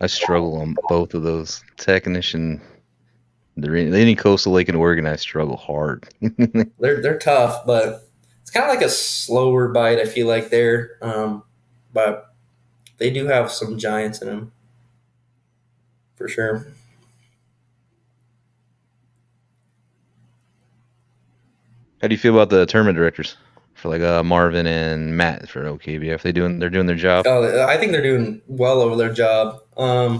I struggle on both of those. Technician, any coastal lake in Oregon, I struggle hard. they're tough. But it's kind of like a slower bite. I feel like there, but they do have some giants in them for sure. How do you feel about the tournament directors for like Marvin and Matt for OKBF? They're doing their job. Oh, I think they're doing well over their job. I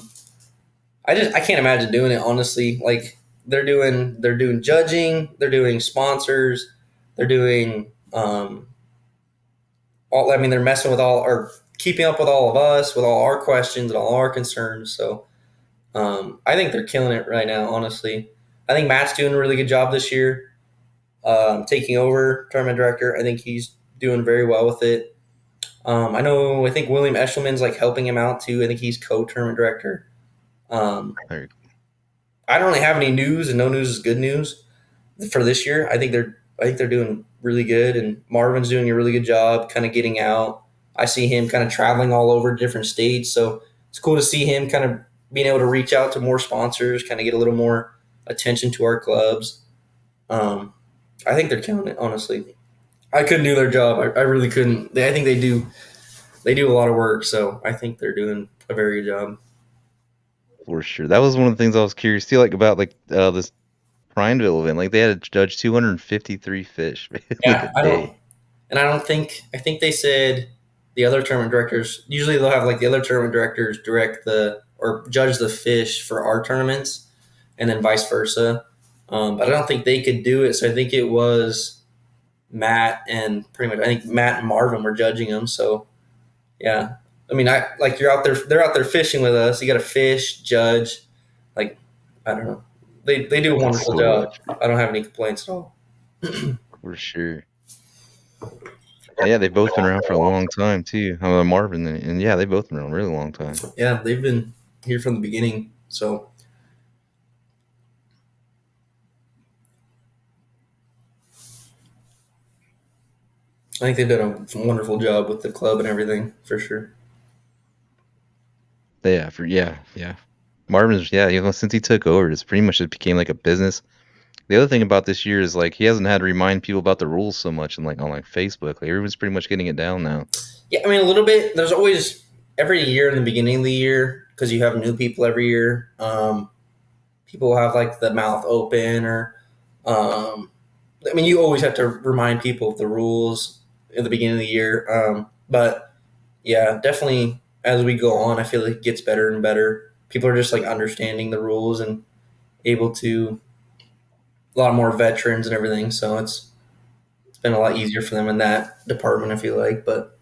can't imagine doing it honestly. Like they're doing judging, they're doing sponsors, they're doing all. I mean, they're messing with all or keeping up with all of us with all our questions and all our concerns. So I think they're killing it right now. Honestly, I think Matt's doing a really good job this year, taking over tournament director. I think he's doing very well with it. I know. I think William Eshelman's like helping him out too. I think he's co-tournament director. Um, Very I don't really have any news, and no news is good news for this year. I think they're doing really good, and Marvin's doing a really good job, kind of getting out. I see him kind of traveling all over different states, so it's cool to see him kind of being able to reach out to more sponsors, kind of get a little more attention to our clubs. Um, I think they're killing it, honestly. I couldn't do their job. I really couldn't. I think they do a lot of work, so I think they're doing a very good job. for sure. That was one of the things I was curious too, like about like this Prineville event. Like they had to judge 253 fish like a Yeah, I don't. day. And I don't think I think they said the other tournament directors usually they'll have like the other tournament directors direct the or judge the fish for our tournaments and then vice versa. But I don't think they could do it. So I think it was Matt and pretty much I think Matt and Marvin were judging them. So yeah, I mean I like you're out there they're out there fishing with us. You got to fish, judge, like I don't know. They do a That's wonderful so job. much I don't have any complaints at all. for sure. Yeah, they've both been around for a long time too. Marvin and yeah, they've both been around a really long time. Yeah, they've been here from the beginning. So I think they've done a wonderful job with the club and everything for sure. Yeah. Marvin's since he took over, it's pretty much it became like a business. The other thing about this year is like he hasn't had to remind people about the rules so much and like on like Facebook. Like everyone's pretty much getting it down now. Yeah, I mean a little bit. There's always every year in the beginning of the year because you have new people every year. People have like the mouth open or, I mean, you always have to remind people of the rules at the beginning of the year. But yeah, definitely as we go on, I feel like it gets better and better. People are just like understanding the rules and able to a lot more veterans and everything. So it's been a lot easier for them in that department. I feel like, but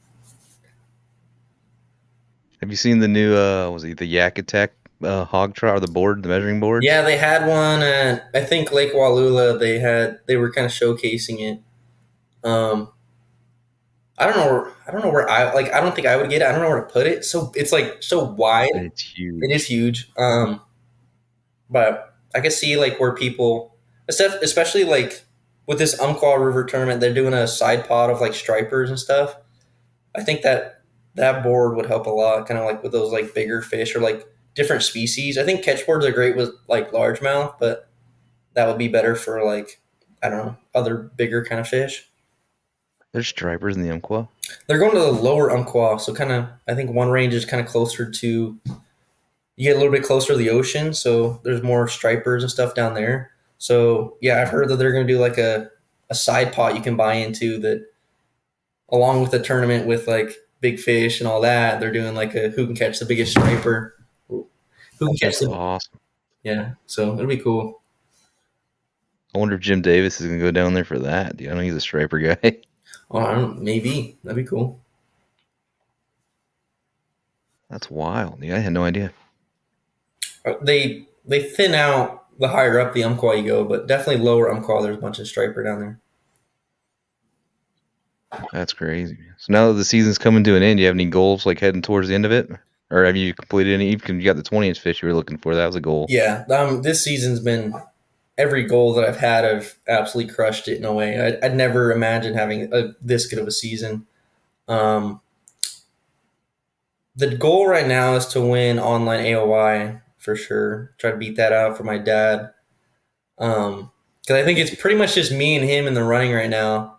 Have you seen the new was it the Yak Attack hog trot or the measuring boards? yeah, they had one at I think Lake Walula. They were kind of showcasing it. Um, I don't know where I like. I don't think I would get it. I don't know where to put it. So it's like so wide. It's It is huge. huge. But I can see like where people, especially like with this Umpqua River tournament, they're doing a side pod of like stripers and stuff. I think that board would help a lot, kind of like with those like bigger fish or like different species. I think catch boards are great with like largemouth, but that would be better for like I don't know other bigger kind of fish. There's stripers in the Umpqua. They're going to the lower Umpqua, so kind of I think one range is kind of closer to you get a little bit closer to the ocean, so there's more stripers and stuff down there. So yeah, I've heard that they're going to do like a side pot you can buy into that along with the tournament with like big fish and all that. They're doing like a who can catch the biggest striper, who can catch That's the awesome. yeah. So it'll be cool. I wonder if Jim Davis is gonna go down there for that. Dude, I know he's a striper guy. Oh, I don't, maybe that'd be cool. That's wild. Dude, I had no idea. They thin out the higher up the Umpqua you go, but definitely lower Umpqua. There's a bunch of striper down there. That's crazy. So now that the season's coming to an end, do you have any goals like heading towards the end of it, or have you completed any? Even you got the 20-inch fish you were looking for. That was a goal. Yeah, this season's been every goal that I've had. I've absolutely crushed it in a way. I'd never imagined having this good of a season. Um, the goal right now is to win online AOY for sure. Try to beat that out for my dad. Because I think it's pretty much just me and him in the running right now.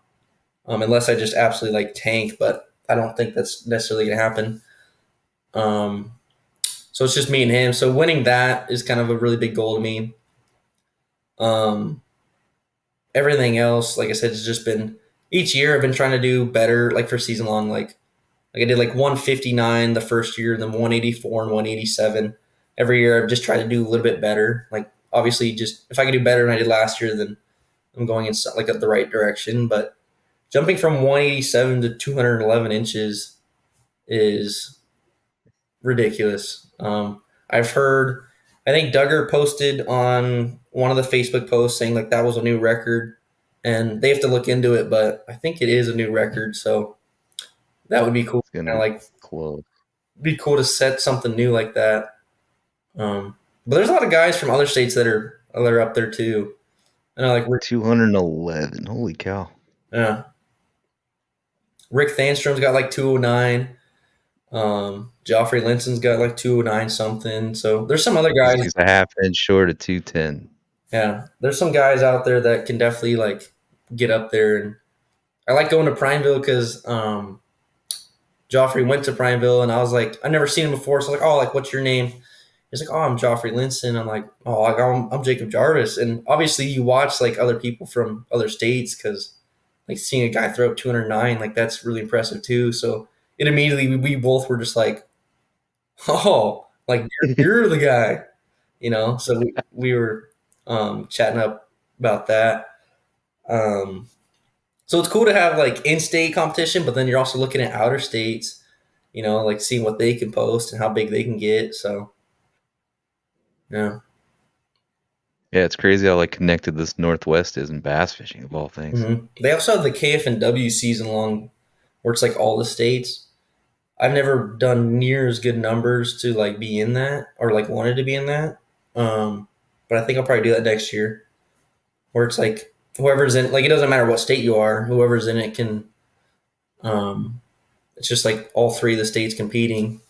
Unless I just absolutely like tank, but I don't think that's necessarily gonna happen. Um, so it's just me and him. So winning that is kind of a really big goal to me. Um, Everything else, like I said, has just been each year I've been trying to do better. Like for season long, like I did like 159 the first year, then 184 and 187. Every year I've just tried to do a little bit better. Like obviously, just if I can do better than I did last year, then I'm going in like the right direction. But jumping from 187 to 211 inches is ridiculous. I've heard, I think Duggar posted on one of the Facebook posts saying like that was a new record, and they have to look into it, but I think it is a new record. So that would be cool. It's gonna Kind of be like close. be cool to set something new like that. But there's a lot of guys from other states that are up there too. I know like 211. Holy cow! uh, Rick Thanstrom's got like 209. Joffrey Linson's got like 209 something. So there's some other guys. He's a half inch short of 210. Yeah, there's some guys out there that can definitely like get up there. And I like going to Prineville because Joffrey went to Prineville, and I was like, I never seen him before. So I was like, oh, like what's your name? He's like, oh, I'm Joffrey Linson. I'm like, oh, like, I'm Jakob Jarvis. And obviously, you watch like other people from other states because like seeing a guy throw up 209, like that's really impressive too. So it immediately we both were just like, oh, like you're the guy, you know. So we were chatting up about that. Um, so it's cool to have like in-state competition, but then you're also looking at outer states, you know, like seeing what they can post and how big they can get. So yeah. Yeah, it's crazy how like connected this Northwest is in bass fishing of all things. They also have the KFNW season long, where it's like all the states. I've never done near as good numbers to like be in that or like wanted to be in that. But I think I'll probably do that next year, where it's like whoever's in, like it doesn't matter what state you are, whoever's in it can. Um, it's just like all three of the states competing.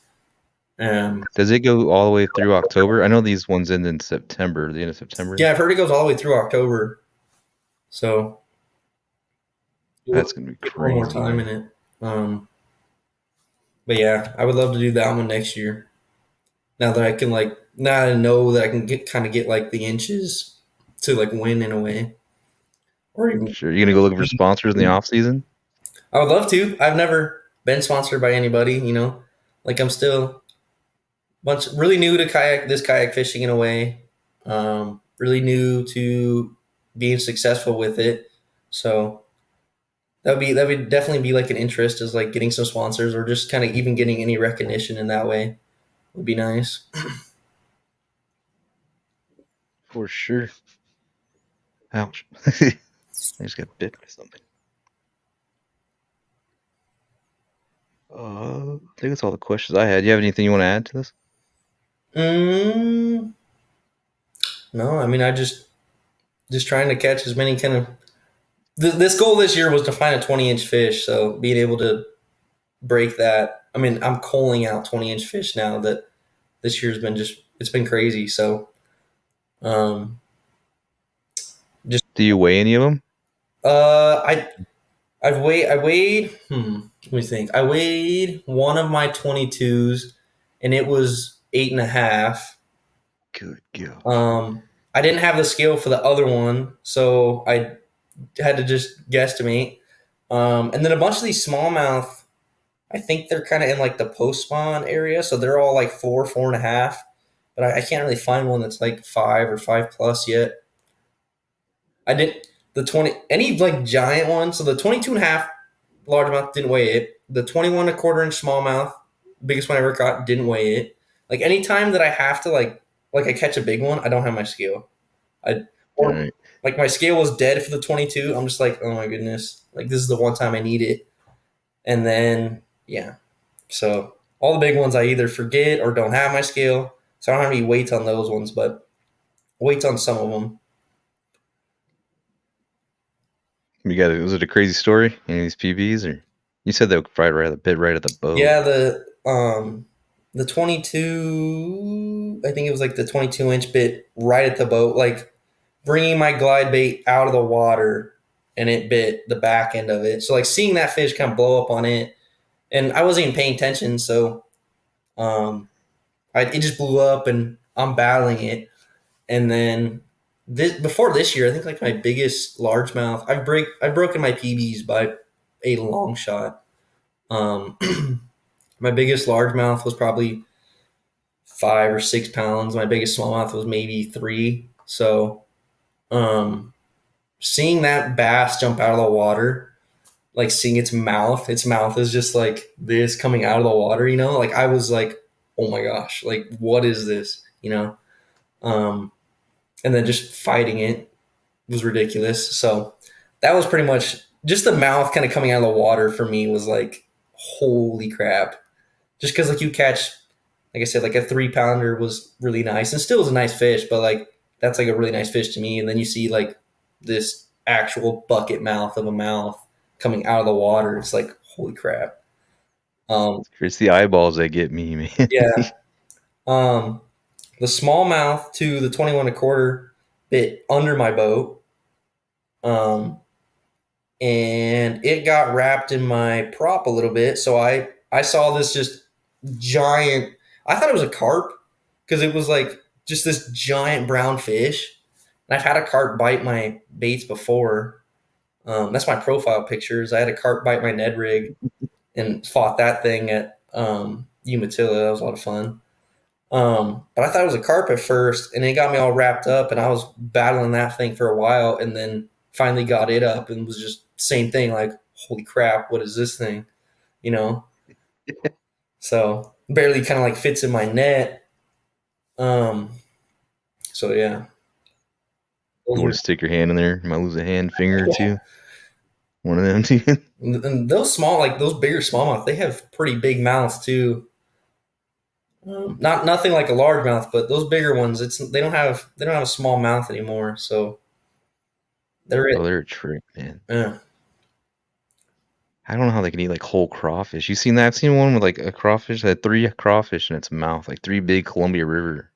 Um, Does it go all the way through October? I know these ones end in September, the end of September. yeah, I've heard it goes all the way through October, so you'll That's gonna be get one more crazy, time man. in it. But yeah, I would love to do that one next year. Now that I can like, now I know that I can get like the inches to like win in a way, or even. Sure, you're gonna go looking for sponsors in the off season. I would love to. I've never been sponsored by anybody, you know. Like I'm still bunch really new to kayak fishing in a way. Really new to being successful with it. So that would definitely be like an interest, is like getting some sponsors or just kind of even getting any recognition in that way would be nice. For sure. Ouch. I just got bit by something. I think that's all the questions I had. Do you have anything you want to add to this? Mm, no, I mean I just trying to catch as many kind of. This goal this year was to find a 20-inch fish. So being able to break that. I mean, I'm calling out 20-inch fish now. That this year's been just, it's been crazy. So um, just Do you weigh any of them? I weighed let me think. I weighed one of my 22s, and it was 8.5. Good gosh. Um, I didn't have the scale for the other one, so I had to just guesstimate. And then a bunch of these smallmouth, I think they're kind of in like the post spawn area, so they're all like 4.5. But I can't really find one that's like 5 or 5 plus yet. I didn't the 20 any like giant one. So the 22 and a half largemouth didn't weigh it. The 21 and a quarter inch smallmouth, biggest one I ever caught, didn't weigh it. Like anytime that I have to like I catch a big one, I don't have my scale. I All or right. like my scale was dead for the 22. I'm just like, oh my goodness, like this is the one time I need it. And then yeah, so all the big ones I either forget or don't have my scale, so I don't have any weights on those ones, but weights on some of them. You got was it a crazy story? Any of these PBs or you said they were right at the bit right at the boat. Yeah, the 22, I think it was like the 22-inch bit right at the boat, like bringing my glide bait out of the water, and it bit the back end of it. So like seeing that fish kind of blow up on it, and I wasn't even paying attention, so um, it just blew up, and I'm battling it, and then before this year, I think like my biggest largemouth, I've broken my PBs by a long shot. Um, my biggest largemouth was probably 5 or 6 pounds. My biggest smallmouth was maybe three. So, um, seeing that bass jump out of the water, like seeing its mouth is just like this coming out of the water, like I was like, oh my gosh, like what is this, Um, and then just fighting it was ridiculous. So that was pretty much just the mouth kind of coming out of the water for me was like, holy crap. Just because like you catch, like I said, like a 3 pounder was really nice and still was a nice fish, but like that's like a really nice fish to me. And then you see like this actual bucket mouth of a mouth coming out of the water. It's like, holy crap. Um, It's the eyeballs that get me, man. yeah. Um, the smallmouth to the 21 and a quarter bit under my boat. Um, and it got wrapped in my prop a little bit. So I saw this just giant. I thought it was a carp because it was like just this giant brown fish. And I've had a carp bite my baits before. That's my profile pictures. I had a carp bite my Ned rig and fought that thing at Umatilla. That was a lot of fun. But I thought it was a carp at first, and it got me all wrapped up, and I was battling that thing for a while, and then finally got it up, and was just same thing, like holy crap, what is this thing? You know, so barely kind of like fits in my net. Um, so yeah, those You want were to stick your hand in there? You might lose a hand, finger or two. One of them two. and those small, like those bigger smallmouth, they have pretty big mouths too. Not nothing like a largemouth, but those bigger ones, they don't have a small mouth anymore, so they're it. Oh, they're a trick, man. Yeah. I don't know how they can eat like whole crawfish. You seen that? I've seen one with like a crawfish that had three crawfish in its mouth, like three big Columbia River.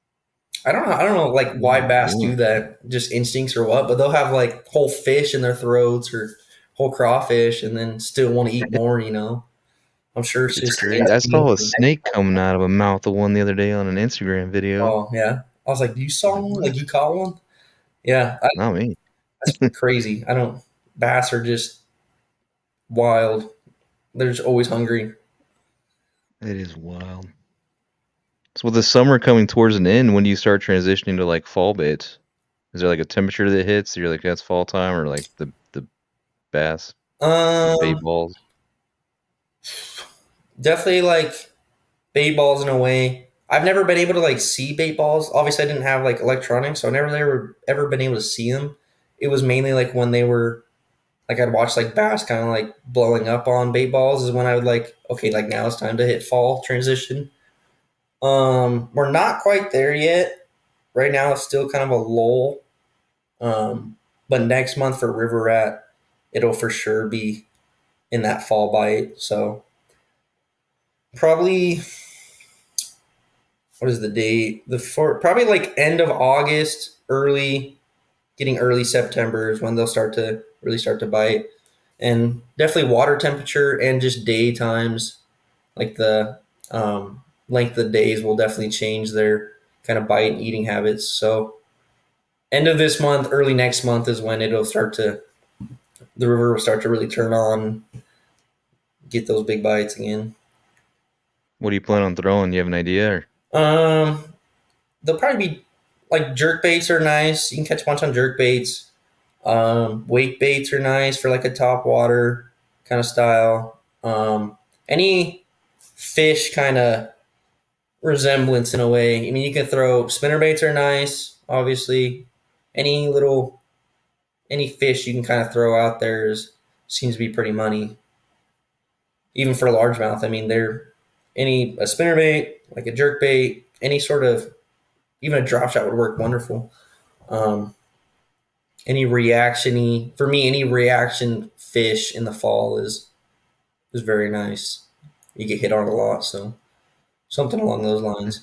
I don't know like Oh why my bass do god, that, just instincts or what, but they'll have like whole fish in their throats or whole crawfish and then still want to eat more. I'm sure it's it's just crazy. I saw a instinct. snake coming out of a mouth of one the other day on an Instagram video. Oh yeah. I was like, you I saw was like, one? Like what? you caught one? Yeah, Not me. that's crazy. I don't bass are just wild. They're just always hungry. It is wild. So with the summer coming towards an end, when do you start transitioning to like fall baits? Is there like a temperature that hits? You're like that's fall time, or like the bass, the bait Um balls? Definitely like bait balls in a way. I've never been able to like see bait balls. Obviously, I didn't have like electronics, so I never ever been able to see them. It was mainly like when they were like I'd watch like bass kind of like blowing up on bait balls is when I would like okay, like now it's time to hit fall transition. We're not quite there yet. Right now it's still kind of a lull. Um, but next month for river rat, it'll for sure be in that fall bite. So probably what is the date? Probably like end of August, getting early September is when they'll start to really start to bite. And definitely water temperature and just day times, like the length of the days will definitely change their kind of bite and eating habits. So end of this month, early next month is when the river will start to really turn on, get those big bites again. What do you plan on throwing? You have an idea? Or? Um, they'll probably be like jerk baits are nice. You can catch a bunch on jerk baits. Wake baits are nice for like a top water kind of style. Any fish kind of resemblance in a way. I mean, you can throw spinner baits are nice, obviously. Any little any fish you can kind of throw out there seems to be pretty money, even for largemouth. I mean, they're any a spinner bait, like a jerk bait, any sort of even a drop shot would work wonderful. Um, any reactiony for me, any reaction fish in the fall is very nice. You get hit on a lot, so something along those lines.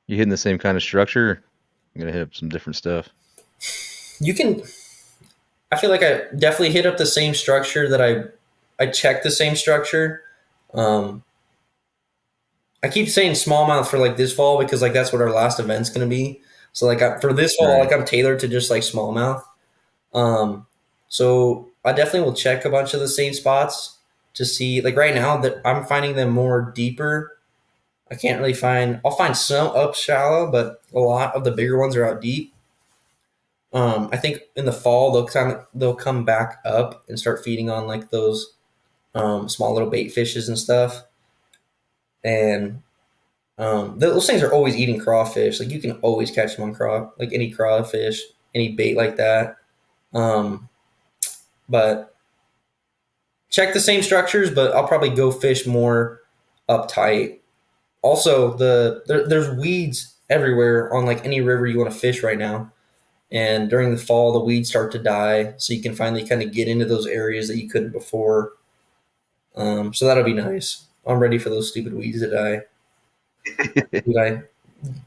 You hitting the same kind of structure? I'm gonna hit up some different stuff. You can. I feel like I definitely hit up the same structure that I checked the same structure. Um, I keep saying smallmouth for like this fall because like that's what our last event's gonna be. So like for this fall, Right. like I'm tailored to just like smallmouth. Um, so I definitely will check a bunch of the same spots to see. Like right now that I'm finding them more deeper. I can't really find. I'll find some up shallow, but a lot of the bigger ones are out deep. I think in the fall they'll come back up and start feeding on like those small little bait fishes and stuff. And those things are always eating crawfish. Like you can always catch them on like any crawfish, any bait like that. Um, but check the same structures, but I'll probably go fish more uptight. Also, there's weeds everywhere on like any river you want to fish right now. And during the fall, the weeds start to die, so you can finally kind of get into those areas that you couldn't before. So that'll be nice. I'm ready for those stupid weeds to die. Dude, I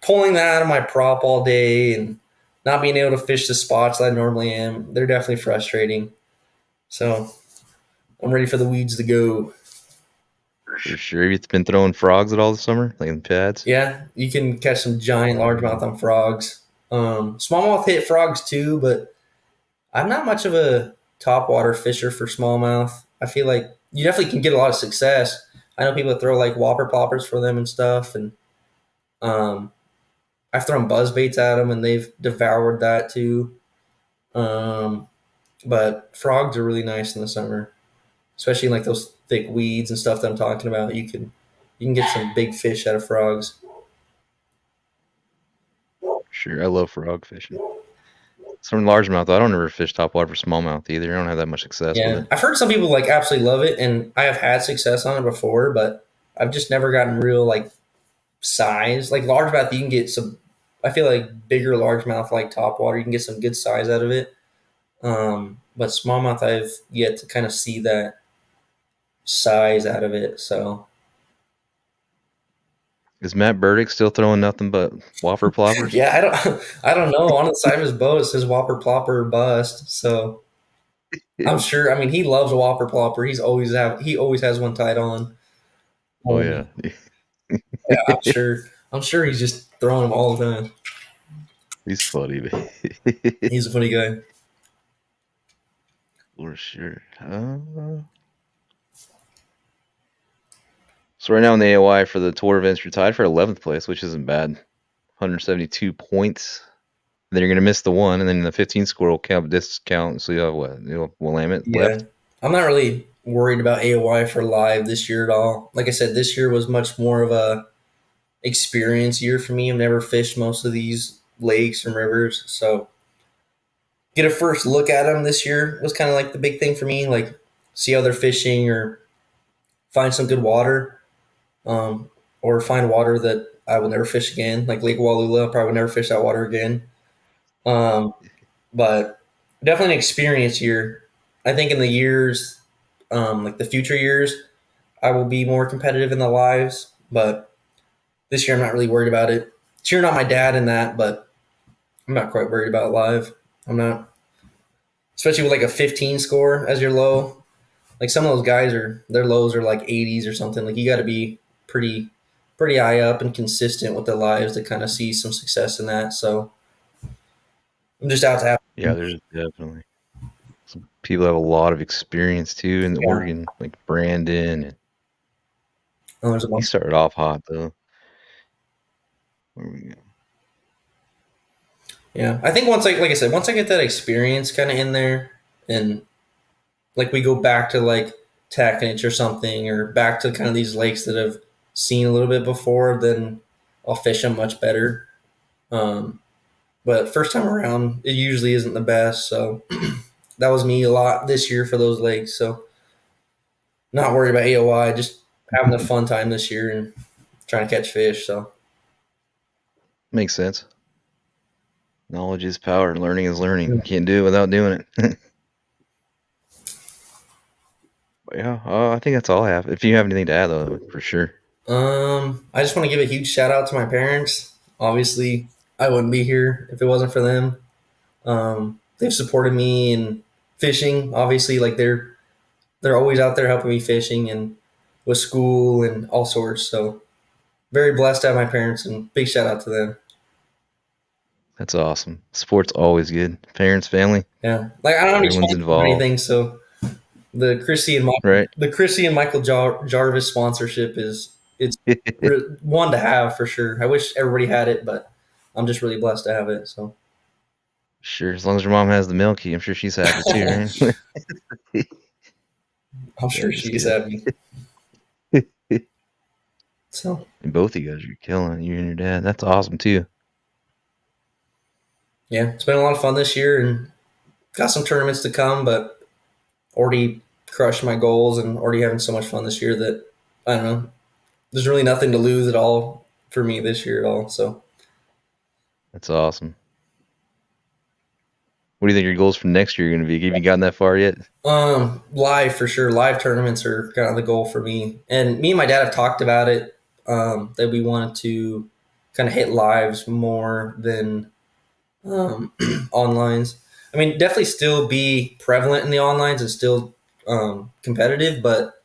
pulling that out of my prop all day and not being able to fish the spots that I normally am. They're definitely frustrating. So I'm ready for the weeds to go. For sure. Have you been throwing frogs at all this summer, like in pads? Yeah, you can catch some giant largemouth on frogs. Smallmouth hit frogs too, but I'm not much of a topwater fisher for smallmouth. I feel like you definitely can get a lot of success. I know people that throw like whopper ploppers for them and stuff, and um, I've thrown buzz baits at them and they've devoured that too. Um, but frogs are really nice in the summer, especially in like those thick weeds and stuff that I'm talking about. You can get some big fish out of frogs. Sure. I love frog fishing. Some largemouth, I don't ever fish topwater for smallmouth either. I don't have that much success with Yeah, it. I've heard some people like absolutely love it, and I have had success on it before, but I've just never gotten real like size. Like largemouth, you can get some. I feel like bigger largemouth like topwater, you can get some good size out of it. But smallmouth, I've yet to kind of see that size out of it. So Is Matt Burdick still throwing nothing but whopper ploppers? yeah, I don't know. On the side of his boat it says Whopper Plopper or Bust. So I'm sure. I mean, he loves a Whopper Plopper. He always has one tied on. Oh yeah. Yeah, I'm sure he's just throwing them all the time. He's funny, man. He's a funny guy. For sure. So right now in the AOI for the tour events, you're tied for 11th place, which isn't bad. 172 points. Then you're gonna miss the one, and then the 15 score will count discount. So you have what? Willamette Yeah, left. I'm not really worried about AOY for live this year at all. Like I said, this year was much more of a experience year for me. I've never fished most of these lakes and rivers, so get a first look at them this year was kind of like the big thing for me. Like see how they're fishing or find some good water, um, or find water that I will never fish again, like Lake Walula. I probably will never fish that water again. Um, but definitely an experience year. I think in the years, like the future years, I will be more competitive in the lives. But this year, I'm not really worried about it. Cheering on my dad in that, but I'm not quite worried about live. I'm not, especially with like a 15 score as your low. Like some of those guys are their lows are like 80s or something. Like you got to be pretty high up and consistent with the lives to kind of see some success in that. So I'm just out to have. Yeah, there's definitely some people have a lot of experience too in Yeah, Oregon, like Brandon. And there's a he bunch. started off hot though. Where we go? Yeah, I think once like I said, once I get that experience kind of in there, and like we go back to like Taconich or something, or back to kind of these lakes that I've seen a little bit before, then I'll fish them much better. Um, but first time around, it usually isn't the best. So that was me a lot this year for those lakes. So not worried about AOI, just having a fun time this year and trying to catch fish. So Makes sense. Knowledge is power. Learning is learning. You can't do it without doing it. But yeah, I think that's all I have. If you have anything to add, though, for sure. I just want to give a huge shout out to my parents. Obviously, I wouldn't be here if it wasn't for them. They've supported me in fishing. Obviously, like they're always out there helping me fishing and with school and all sorts. So very blessed to have my parents and big shout out to them. That's awesome. Sport's always good. Parents, family, Yeah, like I don't have any everyone's sponsors or involved, anything, so right? The Chrissy and Michael Jarvis sponsorship is it's one to have for sure. I wish everybody had it, but I'm just really blessed to have it. So Sure, as long as your mom has the milky, I'm sure she's happy too, right? I'm Yeah, sure just she's kidding. happy. So And both of you guys are killing it, you and your dad. That's awesome too. yeah, it's been a lot of fun this year and got some tournaments to come, but already crushed my goals and already having so much fun this year that I don't know. There's really nothing to lose at all for me this year at all. So That's awesome. What do you think your goals for next year are going to be? Have you gotten that far yet? live for sure. Live tournaments are kind of the goal for me. And me and my dad have talked about it. That we wanted to kind of hit lives more than onlines. I mean, definitely still be prevalent in the onlines and still competitive, but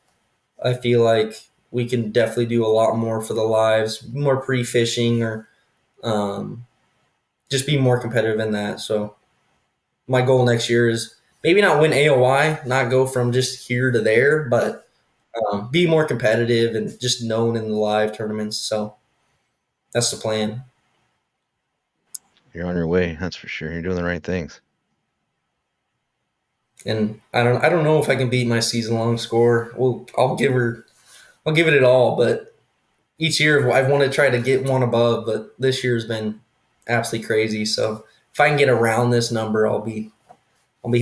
I feel like we can definitely do a lot more for the lives, more pre fishing or um, just be more competitive in that. So my goal next year is maybe not win AOI, not go from just here to there, but be more competitive and just known in the live tournaments. So that's the plan. You're on your way, that's for sure. You're doing the right things. And I don't know if I can beat my season long score. Well, I'll give it all, but each year I've wanted to try to get one above, but this year's been absolutely crazy. So if I can get around this number, I'll be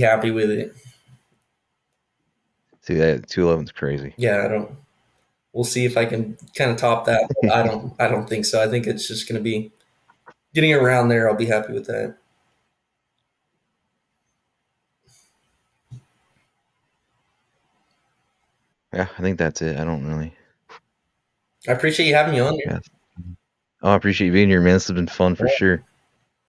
happy with it. See, that 211 is crazy. Yeah, I don't. We'll see if I can kind of top that. But I don't think so. I think it's just going to be getting around there. I'll be happy with that. Yeah, I think that's it. I don't really. I appreciate you having me on here. Yeah. Oh, I appreciate you being here, man. This has been fun for sure.